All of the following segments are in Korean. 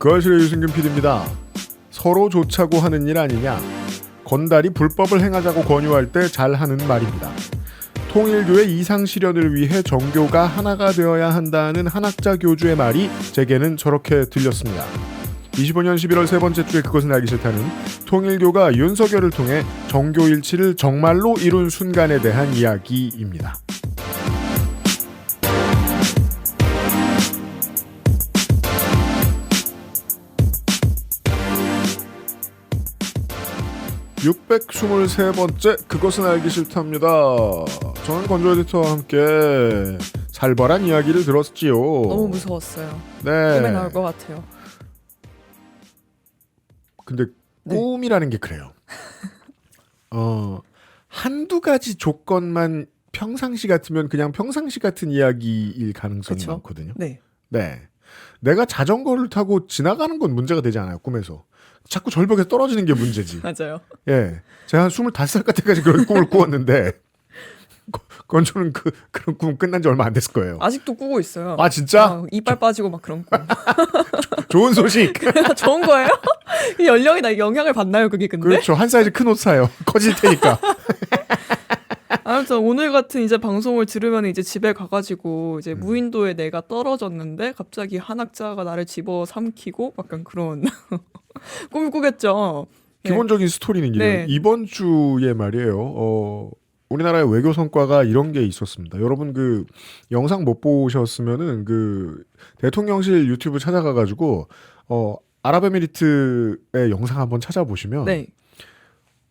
거실의 유승균 PD입니다. 서로 좋자고 하는 일 아니냐. 건달이 불법을 행하자고 권유할 때 잘하는 말입니다. 통일교의 이상실현을 위해 정교가 하나가 되어야 한다는 한학자 교주의 말이 제게는 저렇게 들렸습니다. 25년 11월 세 번째 주에 그것은 알기 싫다는 통일교가 윤석열을 통해 정교일치를 정말로 이룬 순간에 대한 이야기입니다. (623번째) 그것은 알기 싫답니다. 저는 건조 에디터와 함께 살벌한 이야기를 들었지요. 너무 무서웠어요. 네. 꿈에 나올 것 같아요. 근데 네. 꿈이라는 게 그래요. 한두 가지 조건만 평상시 같으면 그냥 평상시 같은 이야기일 가능성이 그쵸? 많거든요. 네. 네. 내가 자전거를 타고 지나가는 건 문제가 되지 않아요. 꿈에서. 자꾸 절벽에 떨어지는 게 문제지. 맞아요. 예. 제가 한 25살 때까지 그런 꿈을 꾸었는데 건조는 그런 꿈 끝난 지 얼마 안 됐을 거예요. 아직도 꾸고 있어요. 아 진짜? 이빨 빠지고 막 그런 꿈. 좋은 소식. 좋은 거예요? 이 연령이 나 영향을 받나요 그게 근데? 그렇죠. 한 사이즈 큰 옷 사요. 커질 테니까. 아무튼 오늘 같은 이제 방송을 들으면 이제 집에 가가지고 이제 무인도에 내가 떨어졌는데 갑자기 한학자가 나를 집어 삼키고 약간 그런 꿈을 꾸겠죠. 기본적인 스토리는 이래요. 네. 이번 주에 말이에요. 우리나라의 외교 성과가 이런 게 있었습니다. 여러분 그 영상 못 보셨으면은 그 대통령실 유튜브 찾아가가지고 아랍에미리트의 영상 한번 찾아보시면 네.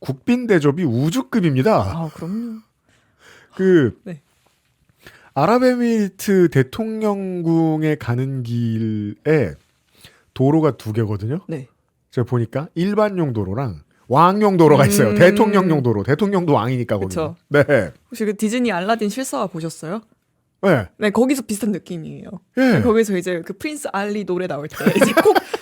국빈 대접이 우주급입니다. 아 그럼요. 네. 아랍에미리트 대통령궁에 가는 길에 도로가 두 개거든요. 네. 제가 보니까 일반용 도로랑 왕용 도로가 있어요. 대통령용 도로. 대통령도 왕이니까 거기서. 네. 혹시 그 디즈니 알라딘 실사화 보셨어요? 네. 네, 거기서 비슷한 느낌이에요. 예. 거기서 이제 그 프린스 알리 노래 나올 때 이제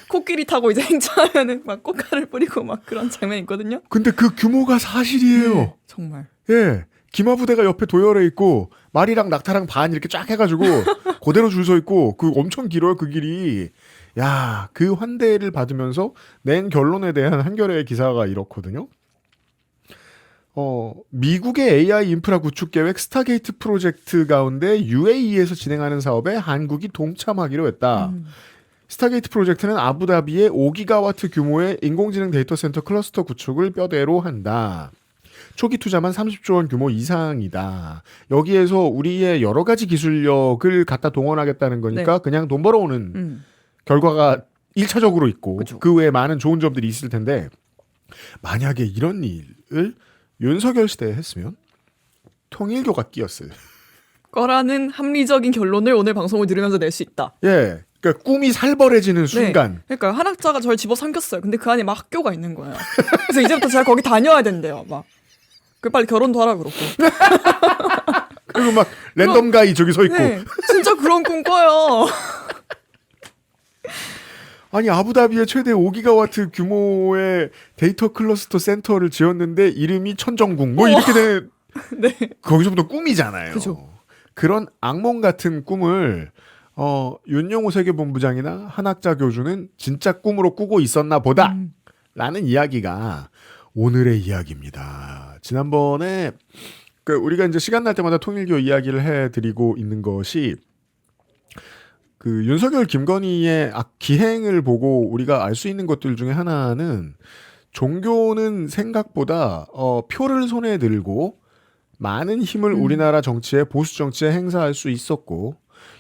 코끼리 타고 이제 행차하면은 막 꽃가를 뿌리고 막 그런 장면이 있거든요. 근데 그 규모가 사실이에요. 네, 정말. 예. 기마부대가 옆에 도열해 있고 말이랑 낙타랑 반 이렇게 쫙 해가지고 그대로 줄 서 있고 그 엄청 길어요 그 길이. 야, 그 환대를 받으면서 낸 결론에 대한 한겨레의 기사가 이렇거든요. 미국의 AI 인프라 구축 계획 스타게이트 프로젝트 가운데 UAE에서 진행하는 사업에 한국이 동참하기로 했다. 스타게이트 프로젝트는 아부다비의 5기가와트 규모의 인공지능 데이터 센터 클러스터 구축을 뼈대로 한다. 초기 투자만 30조 원 규모 이상이다. 여기에서 우리의 여러 가지 기술력을 갖다 동원하겠다는 거니까 네. 그냥 돈 벌어오는 결과가 1차적으로 있고 그쵸. 그 외에 많은 좋은 점들이 있을 텐데 만약에 이런 일을 윤석열 시대에 했으면 통일교가 끼었을 거라는 합리적인 결론을 오늘 방송을 들으면서 낼 수 있다. 예, 그러니까 꿈이 살벌해지는 순간. 네. 그러니까 한학자가 저를 집어 삼켰어요. 근데 그 안에 막 학교가 있는 거예요. 그래서 이제부터 제가 거기 다녀야 된대요. 막. 그 빨리 결혼도 하라 그러고. 그리고 막 랜덤 가이 저기 서 있고. 네, 진짜 그런 꿈 꿔요. 아니 아부다비의 최대 5기가와트 규모의 데이터 클러스터 센터를 지었는데 이름이 천정궁 뭐 이렇게 된 네. 거기서부터 꿈이잖아요. 그죠. 그런 악몽 같은 꿈을 윤영호 세계본부장이나 한학자 교주는 진짜 꿈으로 꾸고 있었나 보다 라는 이야기가 오늘의 이야기입니다. 지난번에 우리가 이제 시간 날 때마다 통일교 이야기를 해드리고 있는 것이 그 윤석열 김건희의 기행을 보고 우리가 알 수 있는 것들 중에 하나는 종교는 생각보다 표를 손에 들고 많은 힘을 우리나라 정치에 보수 정치에 행사할 수 있었고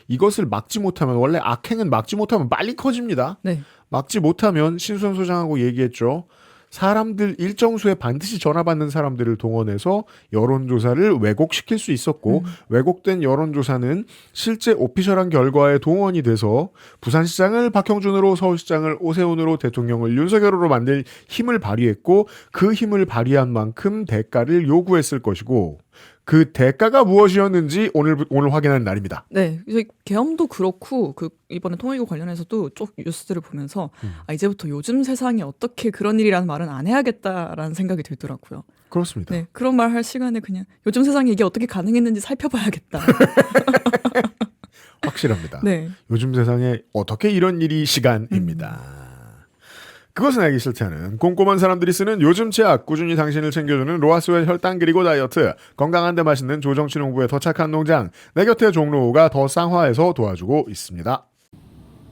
이것을 막지 못하면 원래 악행은 막지 못하면 빨리 커집니다. 네. 막지 못하면 신수영 소장하고 얘기했죠. 사람들 일정 수에 반드시 전화받는 사람들을 동원해서 여론조사를 왜곡시킬 수 있었고 왜곡된 여론조사는 실제 오피셜한 결과에 동원이 돼서 부산시장을 박형준으로 서울시장을 오세훈으로 대통령을 윤석열으로 만들 힘을 발휘했고 그 힘을 발휘한 만큼 대가를 요구했을 것이고 그 대가가 무엇이었는지 오늘 확인하는 날입니다. 네, 이제 계엄도 그렇고 이번에 통일교 관련해서도 쭉 뉴스들을 보면서 이제부터 요즘 세상에 어떻게 그런 일이라는 말은 안 해야겠다라는 생각이 들더라고요. 그렇습니다. 네, 그런 말 할 시간에 그냥 요즘 세상에 이게 어떻게 가능했는지 살펴봐야겠다. 확실합니다. 네. 요즘 세상에 어떻게 이런 일이 시간입니다. 그것은 알기 싫다는 꼼꼼한 사람들이 쓰는 요즘 치약, 꾸준히 당신을 챙겨주는 로아스웰 혈당 그리고 다이어트, 건강한데 맛있는 조정치 농부의 더 착한 농장, 내 곁에 종로가 더 쌍화에서 도와주고 있습니다.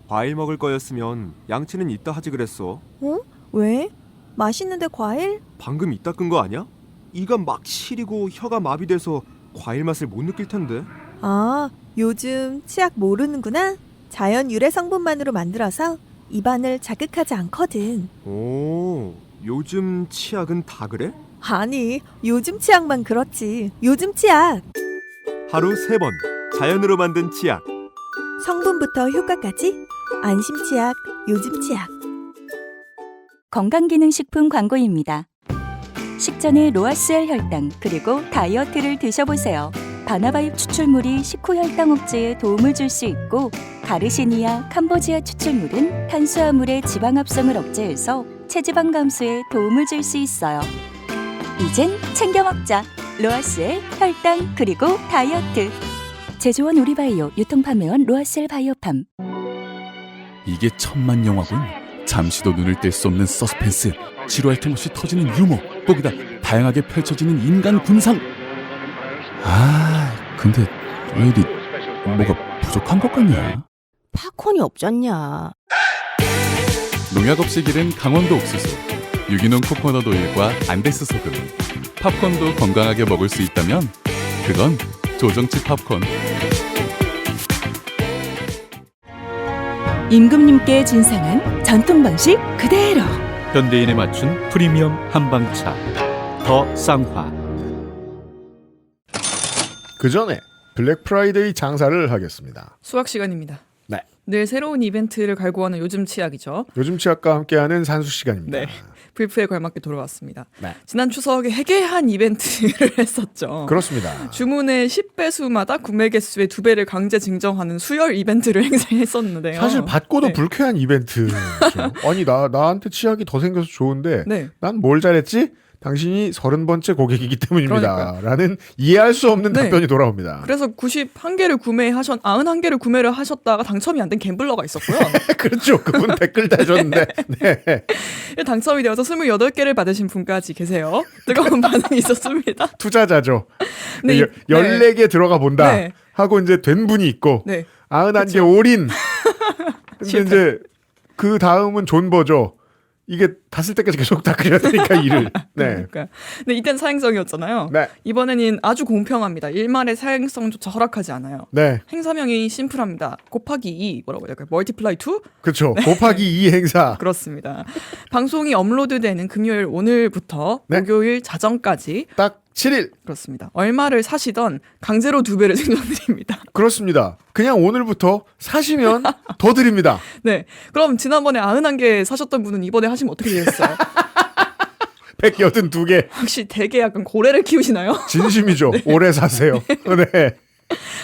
과일 먹을 거였으면 양치는 이따 하지 그랬어. 어? 왜? 맛있는데 과일? 방금 이따 끈 거 아니야? 이가 막 시리고 혀가 마비돼서 과일 맛을 못 느낄 텐데. 아, 요즘 치약 모르는구나. 자연 유래 성분만으로 만들어서 입안을 자극하지 않거든. 오, 요즘 치약은 다 그래? 아니, 요즘 치약만 그렇지. 요즘 치약. 하루 3번 자연으로 만든 치약. 성분부터 효과까지 안심 치약, 요즘 치약. 건강기능식품 광고입니다. 식전에 로아스엘 혈당 그리고 다이어트를 드셔보세요. 바나바잎 추출물이 식후 혈당 억제에 도움을 줄 수 있고 가르시니아, 캄보지아 추출물은 탄수화물의 지방 합성을 억제해서 체지방 감소에 도움을 줄 수 있어요. 이젠 챙겨 먹자. 로아스엘 혈당 그리고 다이어트. 제조원 우리바이오, 유통판매원 로아스엘 바이오팜. 이게 천만 영화군. 잠시도 눈을 뗄 수 없는 서스펜스, 지루할 틈 없이 터지는 유머, 거기다 다양하게 펼쳐지는 인간 군상. 근데 왜 이리 뭐가 부족한 것 같냐? 팝콘이 없잖냐. 농약 없이 기른 강원도 옥수수, 유기농 코코넛 오일과 안데스 소금. 팝콘도 건강하게 먹을 수 있다면 그건 조정치 팝콘. 임금님께 진상한 전통 방식 그대로. 현대인에 맞춘 프리미엄 한방차 더 쌍화. 그 전에 블랙 프라이데이 장사를 하겠습니다. 수학 시간입니다. 네. 늘 새로운 이벤트를 갈구하는 요즘 치약이죠. 요즘 치약과 함께하는 산수 시간입니다. 네. 불프에 걸맞게 돌아왔습니다. 네. 지난 추석에 해괴한 이벤트를 했었죠. 그렇습니다. 주문의 10배수마다 구매 개수의 2배를 강제 증정하는 수혈 이벤트를 행사했었는데요. 사실 받고도 네. 불쾌한 이벤트죠. 아니 나한테 치약이 더 생겨서 좋은데 네. 난 뭘 잘했지? 당신이 30번째 고객이기 때문입니다. 그러니까요. 라는 이해할 수 없는 네. 답변이 돌아옵니다. 그래서 91개를 91개를 구매를 하셨다가 당첨이 안 된 갬블러가 있었고요. 그렇죠. 그분 댓글 다셨는데 네. 당첨이 되어서 28개를 받으신 분까지 계세요. 뜨거운 반응이 있었습니다. 투자자죠. 네, 14개 들어가 본다 네. 하고 이제 된 분이 있고 네. 91개 올인. 근데 실패. 이제 그 다음은 존버죠. 이게 다 쓸 때까지 계속 다 그려야 되니까 일을. 네. 그러니까. 근데 이땐 사행성이었잖아요. 네. 이번에는 아주 공평합니다. 일말의 사행성조차 허락하지 않아요. 네. 행사명이 심플합니다. 곱하기 2 뭐라고 해야 될까요? 멀티플라이 2? 그렇죠. 곱하기 2 행사. 그렇습니다. 방송이 업로드되는 금요일 오늘부터 네. 목요일 자정까지 딱 7일. 그렇습니다. 얼마를 사시던 강제로 2배를 증정드립니다. 그렇습니다. 그냥 오늘부터 사시면 더 드립니다. 네. 그럼 지난번에 91개 사셨던 분은 이번에 하시면 어떻게 되겠어요? 182개. 혹시 되게 약간 고래를 키우시나요? 진심이죠. 오래 사세요. 네.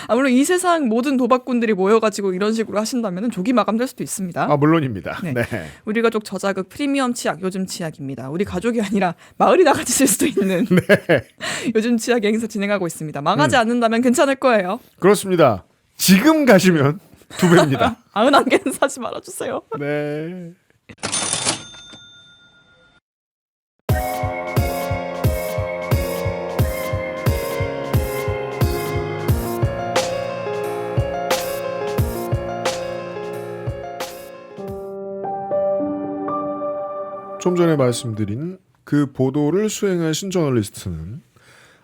아, 물론 이 세상 모든 도박꾼들이 모여가지고 이런 식으로 하신다면 조기 마감될 수도 있습니다. 아, 물론입니다. 네. 네. 우리 가족 저자극 프리미엄 치약 요즘 치약입니다. 우리 가족이 아니라 마을이 다 같이 쓸 수도 있는 요즘 치약 행사 진행하고 있습니다. 망하지 않는다면 괜찮을 거예요. 그렇습니다. 지금 가시면 2배입니다. 91개는 사지 말아주세요. 네. 좀 전에 말씀드린 그 보도를 수행하신 저널리스트는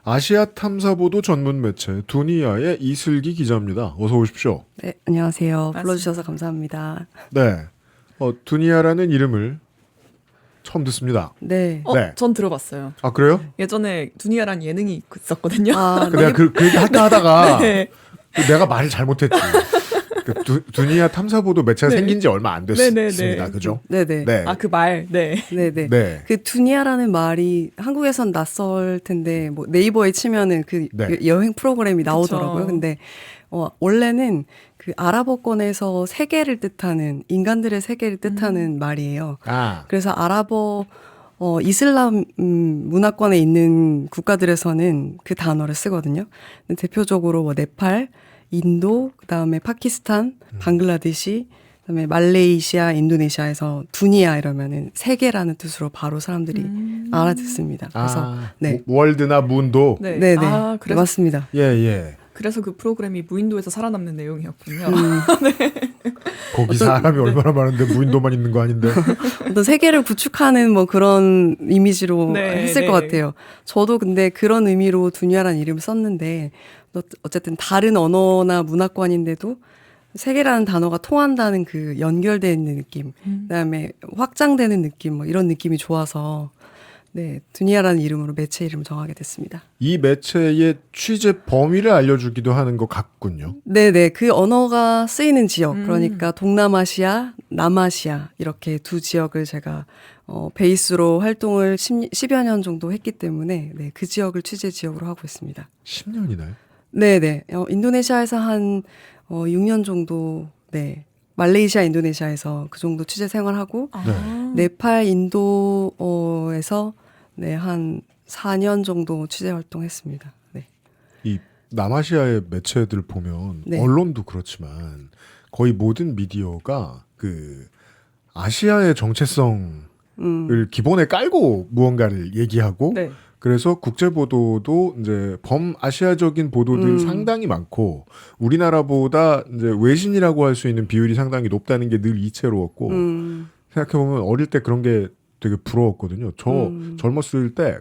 아시아 탐사보도 전문 매체 두니아의 이슬기 기자입니다. 어서 오십시오. 네, 안녕하세요. 반갑습니다. 불러주셔서 감사합니다. 네. 두니아라는 이름을 처음 듣습니다. 네. 네. 전 들어봤어요. 아, 그래요? 예전에 두니아란 예능이 있었거든요. 아, 내가 그 얘기 할까 하다가 네. 내가 말을 잘못했지. 두니아 탐사보도 매체가 네. 생긴 지 얼마 안 네네네. 됐습니다. 그죠? 네네. 네. 아, 그 말. 네. 네네. 네. 그 두니아라는 말이 한국에선 낯설 텐데 뭐 네이버에 치면은 그 네. 여행 프로그램이 나오더라고요. 그쵸. 근데 원래는 그 아랍어권에서 세계를 뜻하는 인간들의 세계를 뜻하는 말이에요. 아, 그래서 아랍어 이슬람 문화권에 있는 국가들에서는 그 단어를 쓰거든요. 근데 대표적으로 뭐 네팔, 인도, 그다음에 파키스탄, 방글라데시, 그다음에 말레이시아, 인도네시아에서 두니아 이러면은 세계라는 뜻으로 바로 사람들이 알아듣습니다. 그래서 네. 월드나 문도. 네. 네네 아, 그래서 맞습니다. 예. 그래서 그 프로그램이 무인도에서 살아남는 내용이었군요. 거기 사람이 얼마나 많은데 무인도만 있는 거 아닌데. 어떤 세계를 구축하는 뭐 그런 이미지로 네, 했을 네. 것 같아요. 저도 근데 그런 의미로 두니아라는 이름을 썼는데 어쨌든 다른 언어나 문화권인데도 세계라는 단어가 통한다는 그 연결되어 있는 느낌, 그다음에 확장되는 느낌, 뭐 이런 느낌이 좋아서 네, 두니아라는 이름으로 매체 이름을 정하게 됐습니다. 이 매체의 취재 범위를 알려주기도 하는 것 같군요. 네네, 그 언어가 쓰이는 지역, 그러니까 동남아시아, 남아시아 이렇게 두 지역을 제가 베이스로 활동을 10여 년 정도 했기 때문에 네, 그 지역을 취재 지역으로 하고 있습니다. 10년이나요? 네네, 인도네시아에서 한 6년 정도, 네, 말레이시아, 인도네시아에서 그 정도 취재 생활하고 네팔, 인도에서 네, 한 4년 정도 취재 활동했습니다. 네. 이 남아시아의 매체들 보면 네. 언론도 그렇지만 거의 모든 미디어가 그 아시아의 정체성을 기본에 깔고 무언가를 얘기하고 네. 그래서 국제 보도도 이제 범아시아적인 보도들이 상당히 많고 우리나라보다 이제 외신이라고 할 수 있는 비율이 상당히 높다는 게 늘 이채로웠고 생각해 보면 어릴 때 그런 게 되게 부러웠거든요. 저 젊었을 때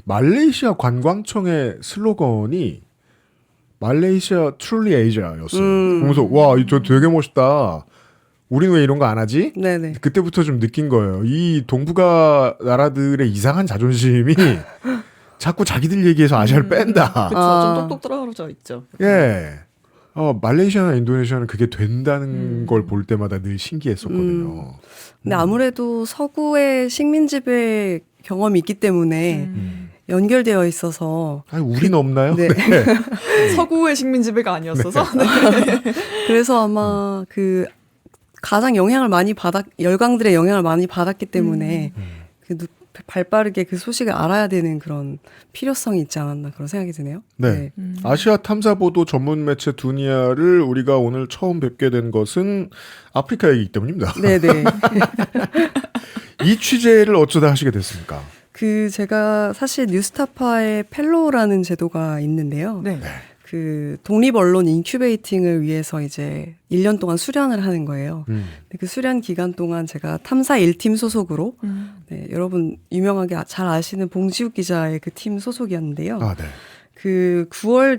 말레이시아 관광청의 슬로건이 말레이시아 truly Asia였어요. 그러면서 와, 저 되게 멋있다. 우리는 왜 이런 거 안 하지? 네네. 그때부터 좀 느낀 거예요. 이 동북아 나라들의 이상한 자존심이 자꾸 자기들 얘기해서 아시아를 뺀다. 그쵸. 좀 똑똑 떨어져 있죠. 예. 말레이시아나 인도네시아는 그게 된다는 걸 볼 때마다 늘 신기했었거든요. 근데 아무래도 서구의 식민지배 경험이 있기 때문에 연결되어 있어서 아니, 우리는 없나요? 네. 서구의 식민지배가 아니었어서. 네. 그래서 아마 그 가장 열강들의 영향을 많이 받았기 때문에 그 발빠르게 그 소식을 알아야 되는 그런 필요성이 있지 않았나 그런 생각이 드네요. 네. 아시아 탐사보도 전문 매체 두니아를 우리가 오늘 처음 뵙게 된 것은 아프리카 얘기이기 때문입니다. 네네. 이 취재를 어쩌다 하시게 됐습니까? 그 제가 사실 뉴스타파의 펠로우라는 제도가 있는데요. 네. 그 독립언론 인큐베이팅을 위해서 이제 1년 동안 수련을 하는 거예요. 근데 그 수련 기간 동안 제가 탐사 1팀 소속으로 네, 여러분 유명하게 잘 아시는 봉지욱 기자의 그 팀 소속이었는데요. 아, 네. 그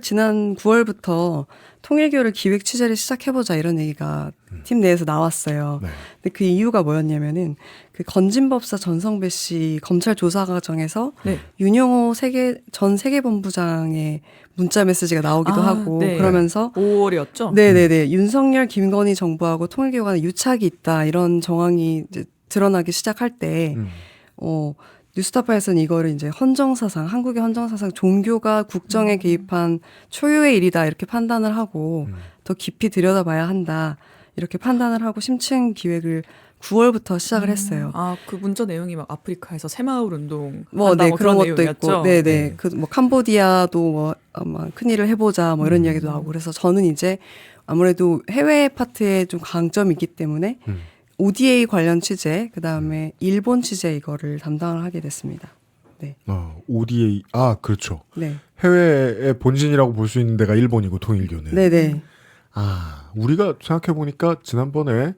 지난 9월부터 통일교를 기획 취재를 시작해보자 이런 얘기가 팀 내에서 나왔어요. 네. 근데 그 이유가 뭐였냐면은 그 건진법사 전성배 씨 검찰 조사 과정에서 네. 윤영호 전 세계본부장의 문자 메시지가 나오기도 하고 네. 그러면서 5월이었죠? 네네네 윤석열 김건희 정부하고 통일교 간에 유착이 있다 이런 정황이 이제 드러나기 시작할 때 뉴스타파에서는 이거를 이제 한국의 헌정사상, 종교가 국정에 개입한 초유의 일이다 이렇게 판단을 하고 더 깊이 들여다봐야 한다 이렇게 판단을 하고 심층 기획을 9월부터 시작을 했어요. 아, 그 문자 내용이 막 아프리카에서 새마을 운동 뭐, 네, 한다고 그런 것도 내용이었죠? 있고, 네네. 그, 뭐, 캄보디아도 뭐, 아마 큰일을 해보자, 뭐, 이런 이야기도 나오고. 그래서 저는 이제 아무래도 해외 파트에 좀 강점이 있기 때문에 ODA 관련 취재, 그 다음에 일본 취재 이거를 담당을 하게 됐습니다. 네. ODA, 그렇죠. 네. 해외의 본진이라고 볼 수 있는 데가 일본이고 통일교는. 네네. 우리가 생각해보니까 지난번에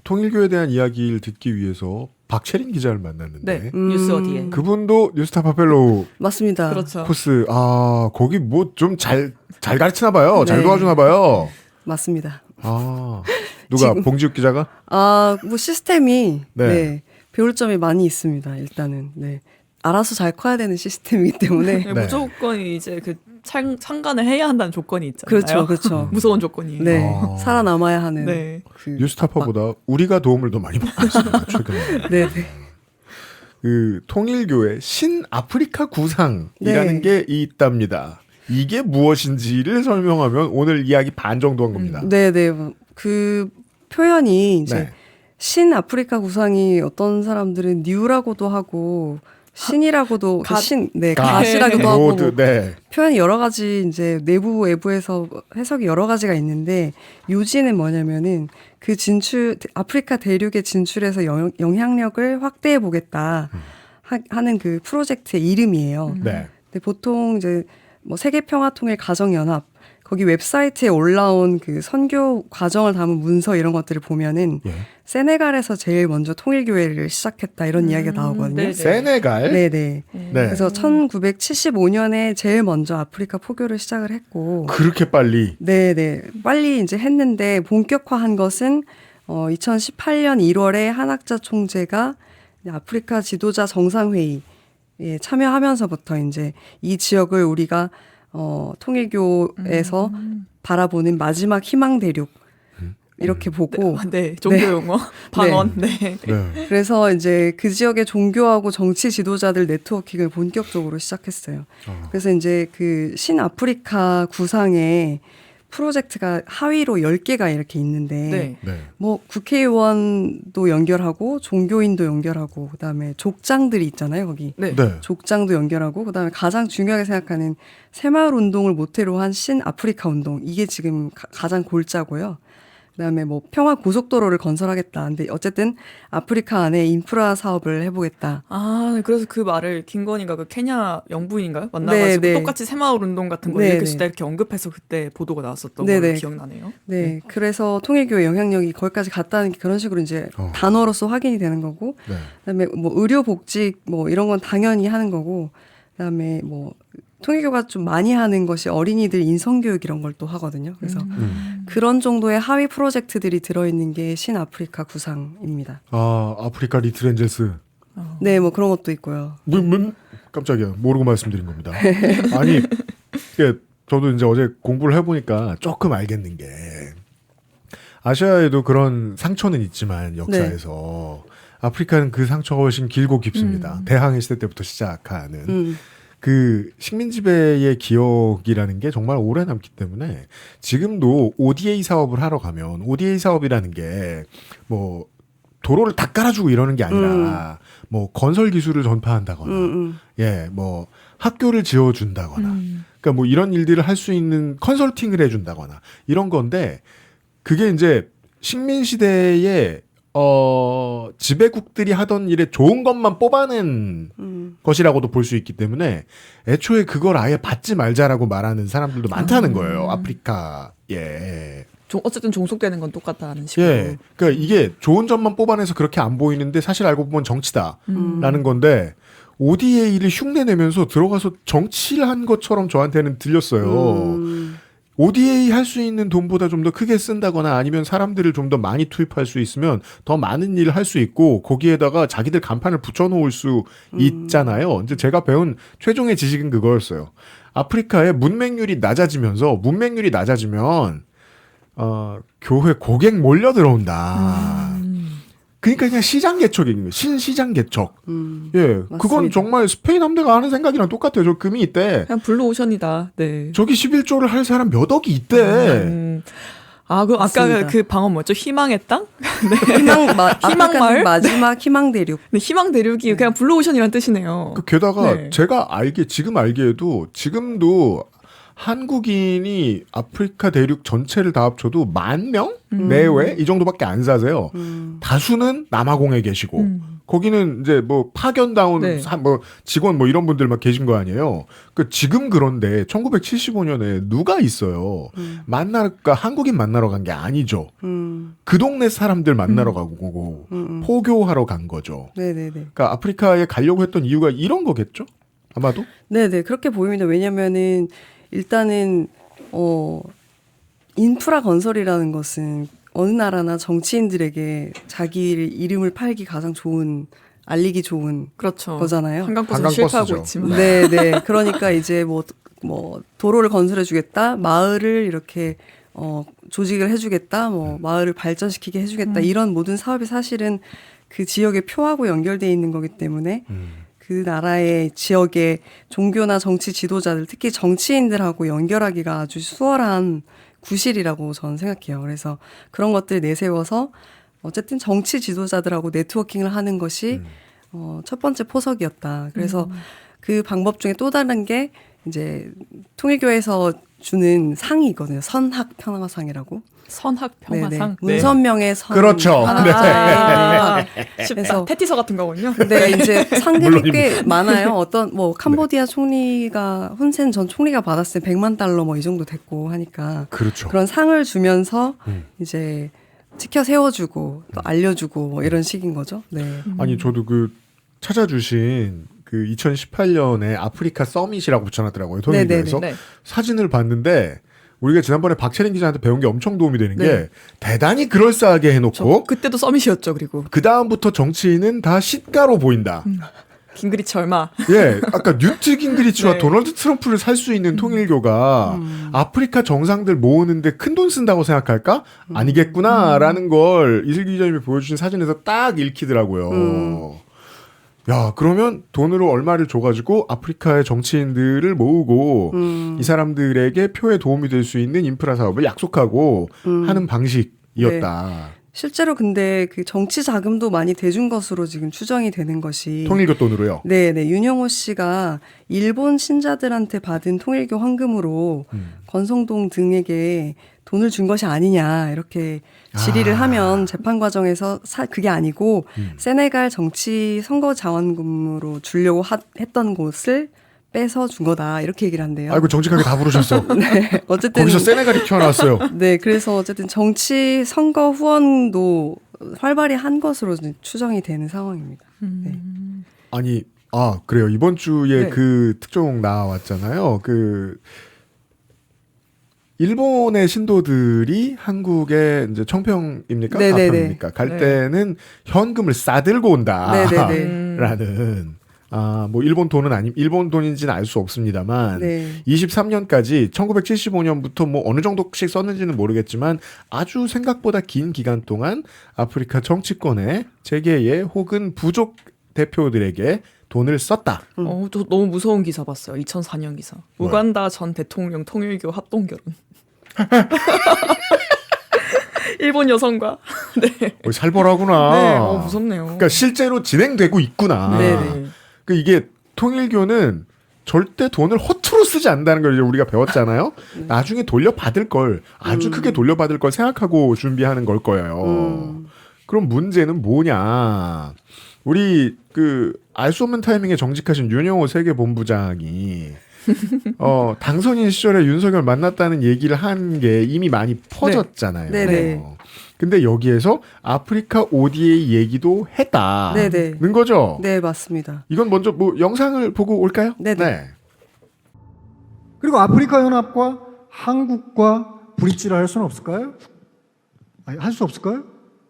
통일교에 대한 이야기를 듣기 위해서 박채린 기자를 만났는데 네. 뉴스 어디에? 그분도 뉴스타파 펠로우 맞습니다. 그렇죠. 코스 거기 뭐 좀 잘 가르치나 봐요. 잘 네. 도와주나 봐요. 맞습니다. 누가 지금- 봉지욱 기자가? 뭐 시스템이, 네. 네. 배울 점이 많이 있습니다, 일단은. 네. 알아서 잘 커야 되는 시스템이기 때문에. 네, 무조건 이제 그 상관을 해야 한다는 조건이 있잖아요. 그렇죠, 그렇죠. 무서운 조건이. 네. 살아남아야 하는. 네. 그 뉴스타파보다 우리가 도움을 더 많이 받고 있습니다. 최근에. 네네. 그 통일교의 신아프리카 구상이라는 네. 게 있답니다. 이게 무엇인지를 설명하면 오늘 이야기 반 정도 한 겁니다. 네네. 그 표현이 이제 네. 신아프리카 구상이 어떤 사람들은 뉴라고도 하고 신이라고도 갓. 네, 갓. 갓이라고도 하고 로드, 뭐 네. 표현이 여러 가지 이제 내부 외부에서 해석이 여러 가지가 있는데 요지는 뭐냐면은 그 진출 아프리카 대륙의 진출에서 영향력을 확대해 보겠다 하는 그 프로젝트의 이름이에요. 네. 근데 보통 이제 뭐 세계평화통일 가정연합 거기 웹사이트에 올라온 그 선교 과정을 담은 문서 이런 것들을 보면은 예. 세네갈에서 제일 먼저 통일교회를 시작했다 이런 이야기가 나오거든요. 네네. 세네갈? 네네. 네. 그래서 1975년에 제일 먼저 아프리카 포교를 시작을 했고, 그렇게 빨리. 네네. 빨리 이제 했는데 본격화한 것은 2018년 1월에 한학자 총재가 아프리카 지도자 정상회의에 참여하면서부터 이제 이 지역을 우리가 통일교에서 바라보는 마지막 희망 대륙 이렇게 보고 네, 종교 용어, 방언. 네. 네. 그래서 이제 그 지역의 종교하고 정치 지도자들 네트워킹을 본격적으로 시작했어요. 그래서 이제 그 신아프리카 구상의 프로젝트가 하위로 10개가 이렇게 있는데 네. 네. 뭐 국회의원도 연결하고 종교인도 연결하고 그다음에 족장들이 있잖아요, 거기. 네. 네. 족장도 연결하고 그다음에 가장 중요하게 생각하는 새마을 운동을 모태로 한 신아프리카 운동 이게 지금 가장 골자고요. 그다음에 뭐 평화 고속도로를 건설하겠다. 근데 어쨌든 아프리카 안에 인프라 사업을 해보겠다. 아, 그래서 그 말을 김건희가 그 케냐 영부인인가요? 만나가지고 네, 네. 똑같이 새마을 운동 같은 거 네, 일으켰다 네. 이렇게 언급해서 그때 보도가 나왔었던 네, 걸로 네. 기억나네요. 네, 그래서 통일교의 영향력이 거기까지 갔다는 게 그런 식으로 이제 단어로서 확인이 되는 거고, 네. 그다음에 뭐 의료복지 뭐 이런 건 당연히 하는 거고, 그다음에 뭐 통일교가 좀 많이 하는 것이 어린이들 인성교육 이런 걸 또 하거든요. 그래서 그런 정도의 하위 프로젝트들이 들어있는 게 신아프리카 구상입니다. 아, 아프리카 리틀 엔젤스. 네, 뭐 그런 것도 있고요. 깜짝이야. 모르고 말씀드린 겁니다. 아니, 이게 저도 이제 어제 공부를 해보니까 조금 알겠는 게 아시아에도 그런 상처는 있지만 역사에서 아프리카는 그 상처가 훨씬 길고 깊습니다. 대항해 시대 때부터 시작하는 그 식민 지배의 기억이라는 게 정말 오래 남기 때문에 지금도 ODA 사업을 하러 가면 ODA 사업이라는 게 뭐 도로를 다 깔아주고 이러는 게 아니라 뭐 건설 기술을 전파한다거나 예, 뭐 학교를 지어준다거나 그러니까 뭐 이런 일들을 할 수 있는 컨설팅을 해준다거나 이런 건데 그게 이제 식민 시대에 지배국들이 하던 일에 좋은 것만 뽑아낸 것이라고도 볼 수 있기 때문에 애초에 그걸 아예 받지 말자라고 말하는 사람들도 많다는 거예요. 아프리카에. 어쨌든 종속되는 건 똑같다는 식으로. 예. 그러니까 이게 좋은 점만 뽑아내서 그렇게 안 보이는데 사실 알고 보면 정치다라는 건데 ODA를 흉내내면서 들어가서 정치를 한 것처럼 저한테는 들렸어요. ODA 할 수 있는 돈보다 좀 더 크게 쓴다거나 아니면 사람들을 좀 더 많이 투입할 수 있으면 더 많은 일을 할 수 있고 거기에다가 자기들 간판을 붙여놓을 수 있잖아요. 이제 제가 배운 최종의 지식은 그거였어요. 아프리카의 문맹률이 낮아지면 교회 고객 몰려 들어온다. 그러니까 그냥 시장 개척인 거예요. 신시장 개척. 예, 맞습니다. 그건 정말 스페인 함대가 하는 생각이랑 똑같아요. 저 금이 있대. 그냥 블루오션이다. 네. 저기 11조를 할 사람 몇 억이 있대. 아, 그 아까 맞습니다. 그 방언 뭐죠? 희망의 땅? 희망마을? 희망마을? 마지막 희망 대륙. 네, 희망 대륙이 그냥 블루오션이란 뜻이네요. 게다가 네. 제가 지금 알기에도 지금도 한국인이 아프리카 대륙 전체를 다 합쳐도 10,000명 내외 이 정도밖에 안 사세요. 다수는 남아공에 계시고 거기는 이제 뭐 파견다운 네. 뭐 직원 뭐 이런 분들 막 계신 거 아니에요. 그 지금 그런데 1975년에 누가 있어요. 한국인 만나러 간 게 아니죠. 그 동네 사람들 만나러 가고 포교하러 간 거죠. 네네네. 그러니까 아프리카에 가려고 했던 이유가 이런 거겠죠? 아마도? 네네, 그렇게 보입니다. 왜냐면은, 일단은, 인프라 건설이라는 것은 어느 나라나 정치인들에게 자기 이름을 팔기 가장 좋은, 알리기 좋은 그렇죠. 거잖아요. 한강버스 한강버스죠. 실패하고 있지만. 네네. 그러니까 이제 뭐, 도로를 건설해주겠다, 마을을 이렇게, 조직을 해주겠다, 뭐, 마을을 발전시키게 해주겠다, 이런 모든 사업이 사실은 그 지역의 표하고 연결되어 있는 거기 때문에, 그 나라의 지역의 종교나 정치 지도자들, 특히 정치인들하고 연결하기가 아주 수월한 구실이라고 저는 생각해요. 그래서 그런 것들 내세워서 어쨌든 정치 지도자들하고 네트워킹을 하는 것이 첫 번째 포석이었다. 그래서 그 방법 중에 또 다른 게 이제 통일교에서 주는 상이 있거든요. 선학평화상이라고. 선학평화상. 네네. 문선명의 선. 그렇죠. 그래서 테티서 같은 거군요. 네, 이제 상금이 물론입니다. 꽤 많아요. 어떤 뭐 캄보디아 총리가 훈센 전 총리가 받았을 때 100만 달러 뭐 이 정도 됐고 하니까 그렇죠. 그런 상을 주면서 이제 지켜 세워주고 또 알려주고 뭐 이런 식인 거죠. 네. 아니 저도 그 찾아주신 그 2018년에 아프리카 서밋이라고 붙여놨더라고요. 통일교에서 네네네. 사진을 봤는데 우리가 지난번에 박채린 기자한테 배운 게 엄청 도움이 되는 네. 게 대단히 그럴싸하게 해놓고 그때도 서밋이었죠. 그리고 그 다음부터 정치인은 다 시가로 보인다. 긴그리치 얼마. 예, 아까 뉴트 깅그리치와 네. 도널드 트럼프를 살 수 있는 통일교가 아프리카 정상들 모으는데 큰 돈 쓴다고 생각할까? 아니겠구나라는 걸 이슬기 기자님이 보여주신 사진에서 딱 읽히더라고요. 야, 그러면 돈으로 얼마를 줘가지고 아프리카의 정치인들을 모으고 이 사람들에게 표에 도움이 될 수 있는 인프라 사업을 약속하고 하는 방식이었다. 실제로 근데 그 정치 자금도 많이 대준 것으로 지금 추정이 되는 것이 통일교 돈으로요. 네, 윤영호 씨가 일본 신자들한테 받은 통일교 황금으로 권성동 등에게 돈을 준 것이 아니냐 이렇게 질의를 하면 재판 과정에서 그게 아니고 세네갈 정치 선거 자원금으로 주려고 했던 곳을 빼서 준 거다 이렇게 얘기를 한대요. 아이고 정직하게 다 부르셨어. 네, 어쨌든 거기서 세네갈이 튀어나왔어요. 네, 그래서 어쨌든 정치 선거 후원도 활발히 한 것으로 추정이 되는 상황입니다. 네. 아니, 그래요. 이번 주에 네. 그 특종 나왔잖아요. 그 일본의 신도들이 한국에 이제 청평입니까? 네네네. 가평입니까? 갈 네. 때는 현금을 싸들고 네네네. 온다라는 뭐 일본 돈은 일본 돈인지는 알 수 없습니다만 네. 23년까지 1975년부터 뭐 어느 정도씩 썼는지는 모르겠지만 아주 생각보다 긴 기간 동안 아프리카 정치권의 재계의 혹은 부족 대표들에게 돈을 썼다. 저 너무 무서운 기사 봤어요. 2004년 기사. 뭐요? 우간다 전 대통령 통일교 합동결혼. 일본 여성과. 네. 살벌하구나. 네. 무섭네요. 그러니까 실제로 진행되고 있구나. 네네. 그 이게 통일교는 절대 돈을 허투루 쓰지 않는다는 걸 이제 우리가 배웠잖아요. 나중에 돌려받을 걸 아주 크게 돌려받을 걸 생각하고 준비하는 걸 거예요. 그럼 문제는 뭐냐? 우리 그 알 수 없는 타이밍에 정직하신 윤영호 세계본부장이 당선인 시절에 윤석열 만났다는 얘기를 한 게 이미 많이 퍼졌잖아요. 네네. 근데 여기에서 아프리카 ODA 얘기도 했다는 네네. 거죠. 네, 맞습니다. 이건 먼저 뭐 영상을 보고 올까요? 네네. 그리고 아프리카 연합과 한국과 브릿지를 할 수는 없을까요? 아니, 할 수 없을까요?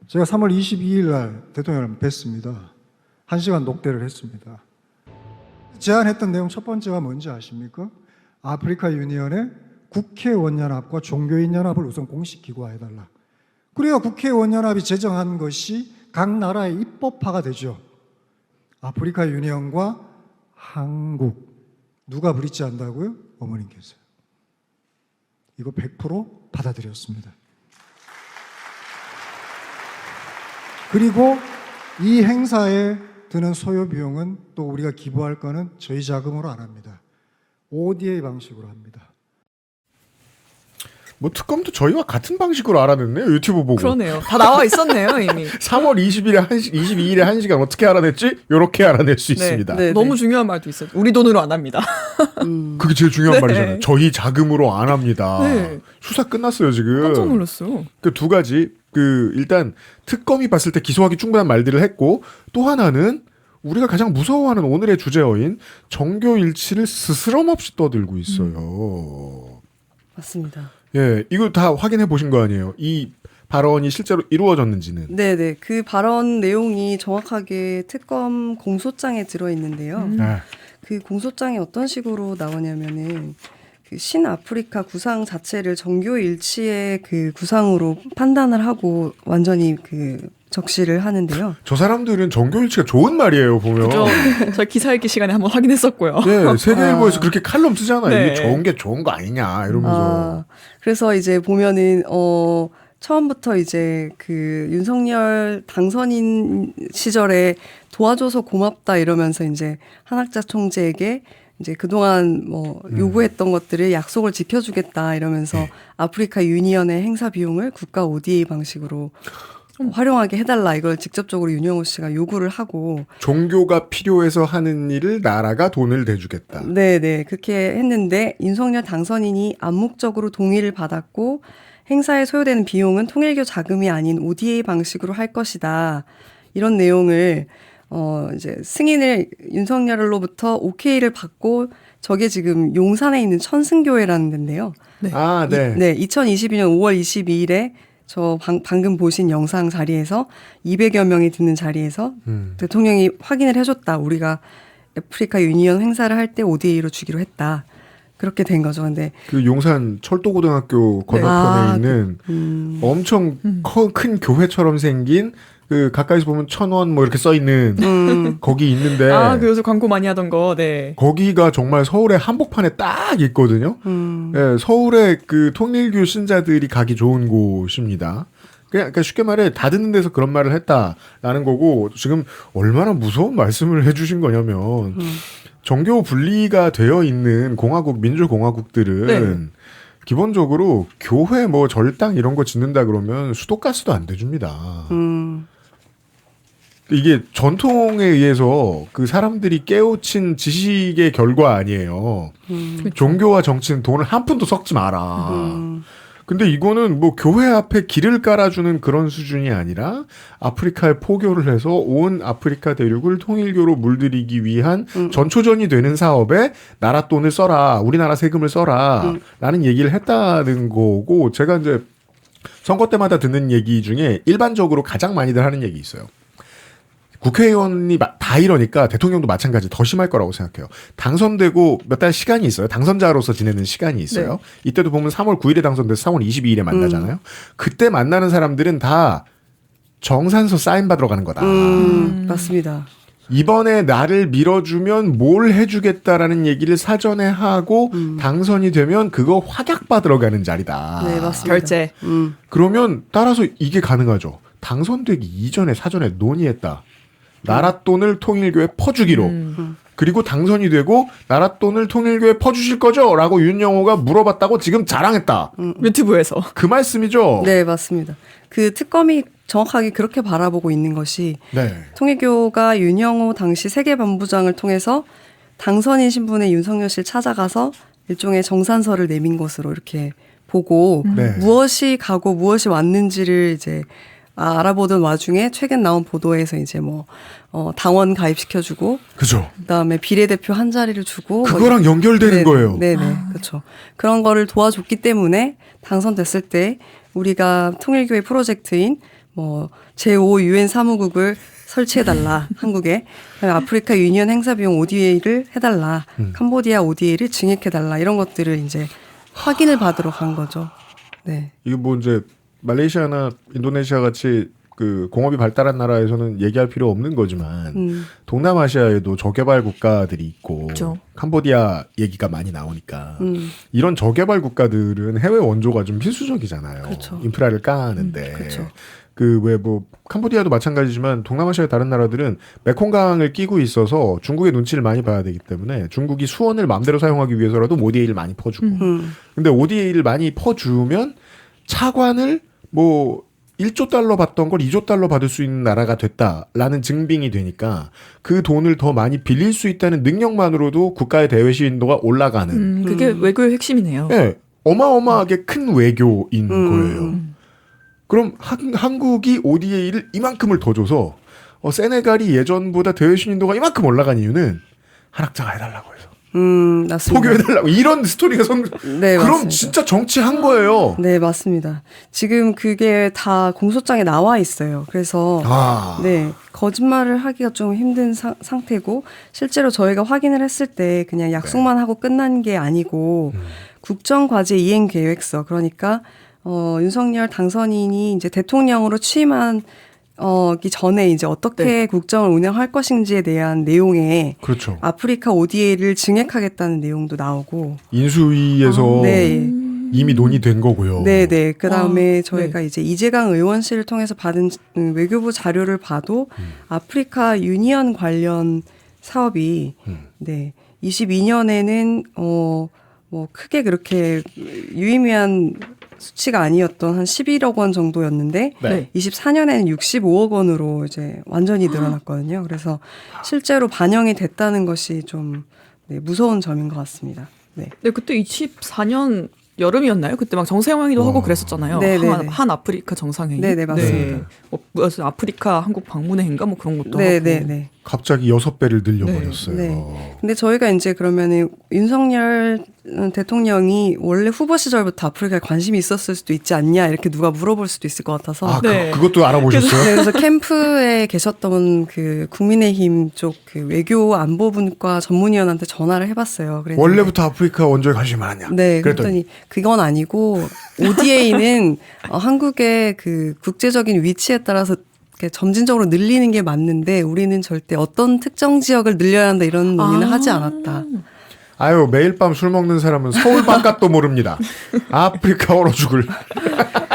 제가 3월 22일 날 대통령을 뵀습니다. 1시간 녹대를 했습니다. 제안했던 내용 첫 번째가 뭔지 아십니까? 아프리카 유니언의 국회의원 연합과 종교인 연합을 우선 공식 기구화해달라. 그래야 국회의원 연합이 제정한 것이 각 나라의 입법화가 되죠. 아프리카 유니언과 한국 누가 브릿지 한다고요? 어머님께서. 이거 100% 받아들였습니다. 그리고 이 행사에 드는 소요 비용은 또 우리가 기부할 거는 저희 자금으로 안 합니다. ODA 방식으로 합니다. 뭐 특검도 저희와 같은 방식으로 알아냈네요. 유튜브 보고. 그러네요. 다 나와 있었네요, 이미. 3월 22일에 1시간 어떻게 알아냈지? 요렇게 알아낼 수 있습니다. 네. 너무 중요한 말도 있어요. 우리 돈으로 안 합니다. 그게 제일 중요한 네. 말이잖아요. 저희 자금으로 안 합니다. 네. 수사 끝났어요, 지금. 깜짝 놀랐어요. 그 두 가지. 일단 특검이 봤을 때 기소하기 충분한 말들을 했고 또 하나는 우리가 가장 무서워하는 오늘의 주제어인 정교 일치를 스스럼 없이 떠들고 있어요. 맞습니다. 예, 이거 다 확인해 보신 거 아니에요? 이 발언이 실제로 이루어졌는지는. 네네. 그 발언 내용이 정확하게 특검 공소장에 들어있는데요. 네. 그 공소장이 어떤 식으로 나오냐면은 그 신아프리카 구상 자체를 정교일치의 그 구상으로 판단을 하고 완전히 그 적시를 하는데요. 저 사람들은 정교일치가 좋은 말이에요, 보면. 그죠? 저희 기사 읽기 시간에 한번 확인했었고요. 네, 세계일보에서 그렇게 칼럼 쓰잖아요. 네. 이게 좋은 게 좋은 거 아니냐, 이러면서. 그래서 이제 보면은, 처음부터 이제 그 윤석열 당선인 시절에 도와줘서 고맙다 이러면서 이제 한학자 총재에게 이제 그동안 뭐 요구했던 것들을 약속을 지켜주겠다 이러면서 네. 아프리카 유니언의 행사 비용을 국가 ODA 방식으로 활용하게 해달라 이걸 직접적으로 윤영호 씨가 요구를 하고 종교가 필요해서 하는 일을 나라가 돈을 대주겠다. 네네 그렇게 했는데 윤석열 당선인이 암묵적으로 동의를 받았고 행사에 소요되는 비용은 통일교 자금이 아닌 ODA 방식으로 할 것이다 이런 내용을 이제 승인을 윤석열로부터 OK를 받고 저게 지금 용산에 있는 천승교회라는 데인데요. 아, 네. 네, 2022년 5월 22일에 저 방금 보신 영상 자리에서 200여 명이 듣는 자리에서 대통령이 확인을 해줬다. 우리가 아프리카 유니언 행사를 할 때 ODA로 주기로 했다. 그렇게 된 거죠. 근데 그 용산 철도고등학교 건너편에 있는 엄청 큰 교회처럼 생긴 그 가까이서 보면 1,000원 뭐 이렇게 써 있는 거기 있는데 그 요새 광고 많이 하던 거. 네. 거기가 정말 서울의 한복판에 딱 있거든요. 네, 서울의 그 통일교 신자들이 가기 좋은 곳입니다. 그러니까 쉽게 말해 다 듣는 데서 그런 말을 했다라는 거고 지금 얼마나 무서운 말씀을 해주신 거냐면 정교 분리가 되어 있는 공화국 민주공화국들은 네. 기본적으로 교회 뭐 절당 이런 거 짓는다 그러면 수도가스도 안 대줍니다. 이게 전통에 의해서 그 사람들이 깨우친 지식의 결과 아니에요. 종교와 정치는 돈을 한 푼도 섞지 마라. 근데 이거는 뭐 교회 앞에 길을 깔아주는 그런 수준이 아니라 아프리카에 포교를 해서 온 아프리카 대륙을 통일교로 물들이기 위한 전초전이 되는 사업에 나라 돈을 써라, 우리나라 세금을 써라 라는 얘기를 했다는 거고 제가 이제 선거 때마다 듣는 얘기 중에 일반적으로 가장 많이들 하는 얘기 있어요. 국회의원이 다 이러니까 대통령도 마찬가지 더 심할 거라고 생각해요. 당선되고 몇 달 시간이 있어요. 당선자로서 지내는 시간이 있어요. 네. 이때도 보면 3월 9일에 당선돼서 3월 22일에 만나잖아요. 그때 만나는 사람들은 다 정산서 사인 받으러 가는 거다. 맞습니다. 이번에 나를 밀어주면 뭘 해주겠다라는 얘기를 사전에 하고 당선이 되면 그거 확약 받으러 가는 자리다. 네, 맞습니다. 결제. 그러면 따라서 이게 가능하죠. 당선되기 이전에 사전에 논의했다. 나라 돈을 통일교에 퍼주기로. 그리고 당선이 되고 나라 돈을 통일교에 퍼주실 거죠? 라고 윤영호가 물어봤다고 지금 자랑했다. 유튜브에서. 그 말씀이죠? 네, 맞습니다. 그 특검이 정확하게 그렇게 바라보고 있는 것이 네. 통일교가 윤영호 당시 세계본부장을 통해서 당선인 신분의 윤석열 씨를 찾아가서 일종의 정산서를 내민 것으로 이렇게 보고 네. 무엇이 가고 무엇이 왔는지를 이제 알아보던 와중에 최근 나온 보도에서 이제 뭐 당원 가입시켜주고 그죠. 그다음에 비례대표 한 자리를 주고 그거랑 연결되는 거예요. 네네 그렇죠. 그런 거를 도와줬기 때문에 당선됐을 때 우리가 통일교의 프로젝트인 뭐 제5 유엔 사무국을 설치해달라 한국에 아프리카 유니언 행사 비용 ODA를 해달라 캄보디아 ODA를 증액해달라 이런 것들을 이제 확인을 받으러 간 거죠. 네. 이게 뭐 이제 말레이시아나 인도네시아 같이 그 공업이 발달한 나라에서는 얘기할 필요 없는 거지만 동남아시아에도 저개발 국가들이 있고 그렇죠. 캄보디아 얘기가 많이 나오니까 이런 저개발 국가들은 해외 원조가 좀 필수적이잖아요. 그렇죠. 인프라를 까는데 그렇죠. 그 왜 뭐 캄보디아도 마찬가지지만 동남아시아의 다른 나라들은 메콩강을 끼고 있어서 중국의 눈치를 많이 봐야 되기 때문에 중국이 수원을 마음대로 사용하기 위해서라도 ODA를 많이 퍼주고 근데 ODA를 많이 퍼주면 차관을 뭐 1조 달러 받던 걸 2조 달러 받을 수 있는 나라가 됐다라는 증빙이 되니까 그 돈을 더 많이 빌릴 수 있다는 능력만으로도 국가의 대외 시인도가 올라가는 그게 외교의 핵심이네요. 네, 어마어마하게 큰 외교인 거예요. 그럼 한국이 ODA를 이만큼을 더 줘서 세네갈이 예전보다 대외 시인도가 이만큼 올라간 이유는 한학자가 해달라고 해서 맞습니다. 포교해달라고 이런 스토리가 네, 그럼 맞습니다. 진짜 정치한 거예요. 네, 맞습니다. 지금 그게 다 공소장에 나와 있어요. 그래서 네, 거짓말을 하기가 좀 힘든 상태고 실제로 저희가 확인을 했을 때 그냥 약속만 하고 끝난 게 아니고 국정과제 이행 계획서 그러니까 윤석열 당선인이 이제 대통령으로 취임한 기 전에 이제 어떻게 국정을 운영할 것인지에 대한 내용에 그렇죠. 아프리카 ODA를 증액하겠다는 내용도 나오고 인수위에서 네. 이미 논의된 거고요. 네네. 그 다음에 아, 저희가 이제 이재강 의원실을 통해서 받은 외교부 자료를 봐도 아프리카 유니언 관련 사업이 네 22년에는 뭐 크게 그렇게 유의미한 수치가 아니었던 한 11억 원 정도였는데 네. 24년에는 65억 원으로 이제 완전히 늘어났거든요. 그래서 실제로 반영이 됐다는 것이 좀 네, 무서운 점인 것 같습니다. 네. 네, 그때 24년 여름이었나요? 그때 막 정상회의도 하고 그랬었잖아요. 네네네. 한 아프리카 정상회의. 네네, 맞습니다. 무슨 아프리카 한국 방문회인가 뭐 그런 것도 하고. 네네네. 갑자기 6배를 늘려버렸어요. 네. 근데 저희가 이제 그러면은 윤석열 대통령이 원래 후보 시절부터 아프리카에 관심이 있었을 수도 있지 않냐 이렇게 누가 물어볼 수도 있을 것 같아서. 아, 네. 그것도 알아보셨어요? 네, 그래서 캠프에 계셨던 그 국민의힘 쪽 그 외교 안보분과 전문위원한테 전화를 해봤어요. 그랬는데 원래부터 아프리카 원조에 관심이 많았냐? 네, 그랬더니 그랬더니 그건 아니고 ODA는 한국의 그 국제적인 위치에 따라서 이렇게 점진적으로 늘리는 게 맞는데 우리는 절대 어떤 특정 지역을 늘려야 한다 이런 논의는 하지 않았다. 아유, 매일 밤 술 먹는 사람은 서울 바깥도 모릅니다. 아프리카 얼어 죽을.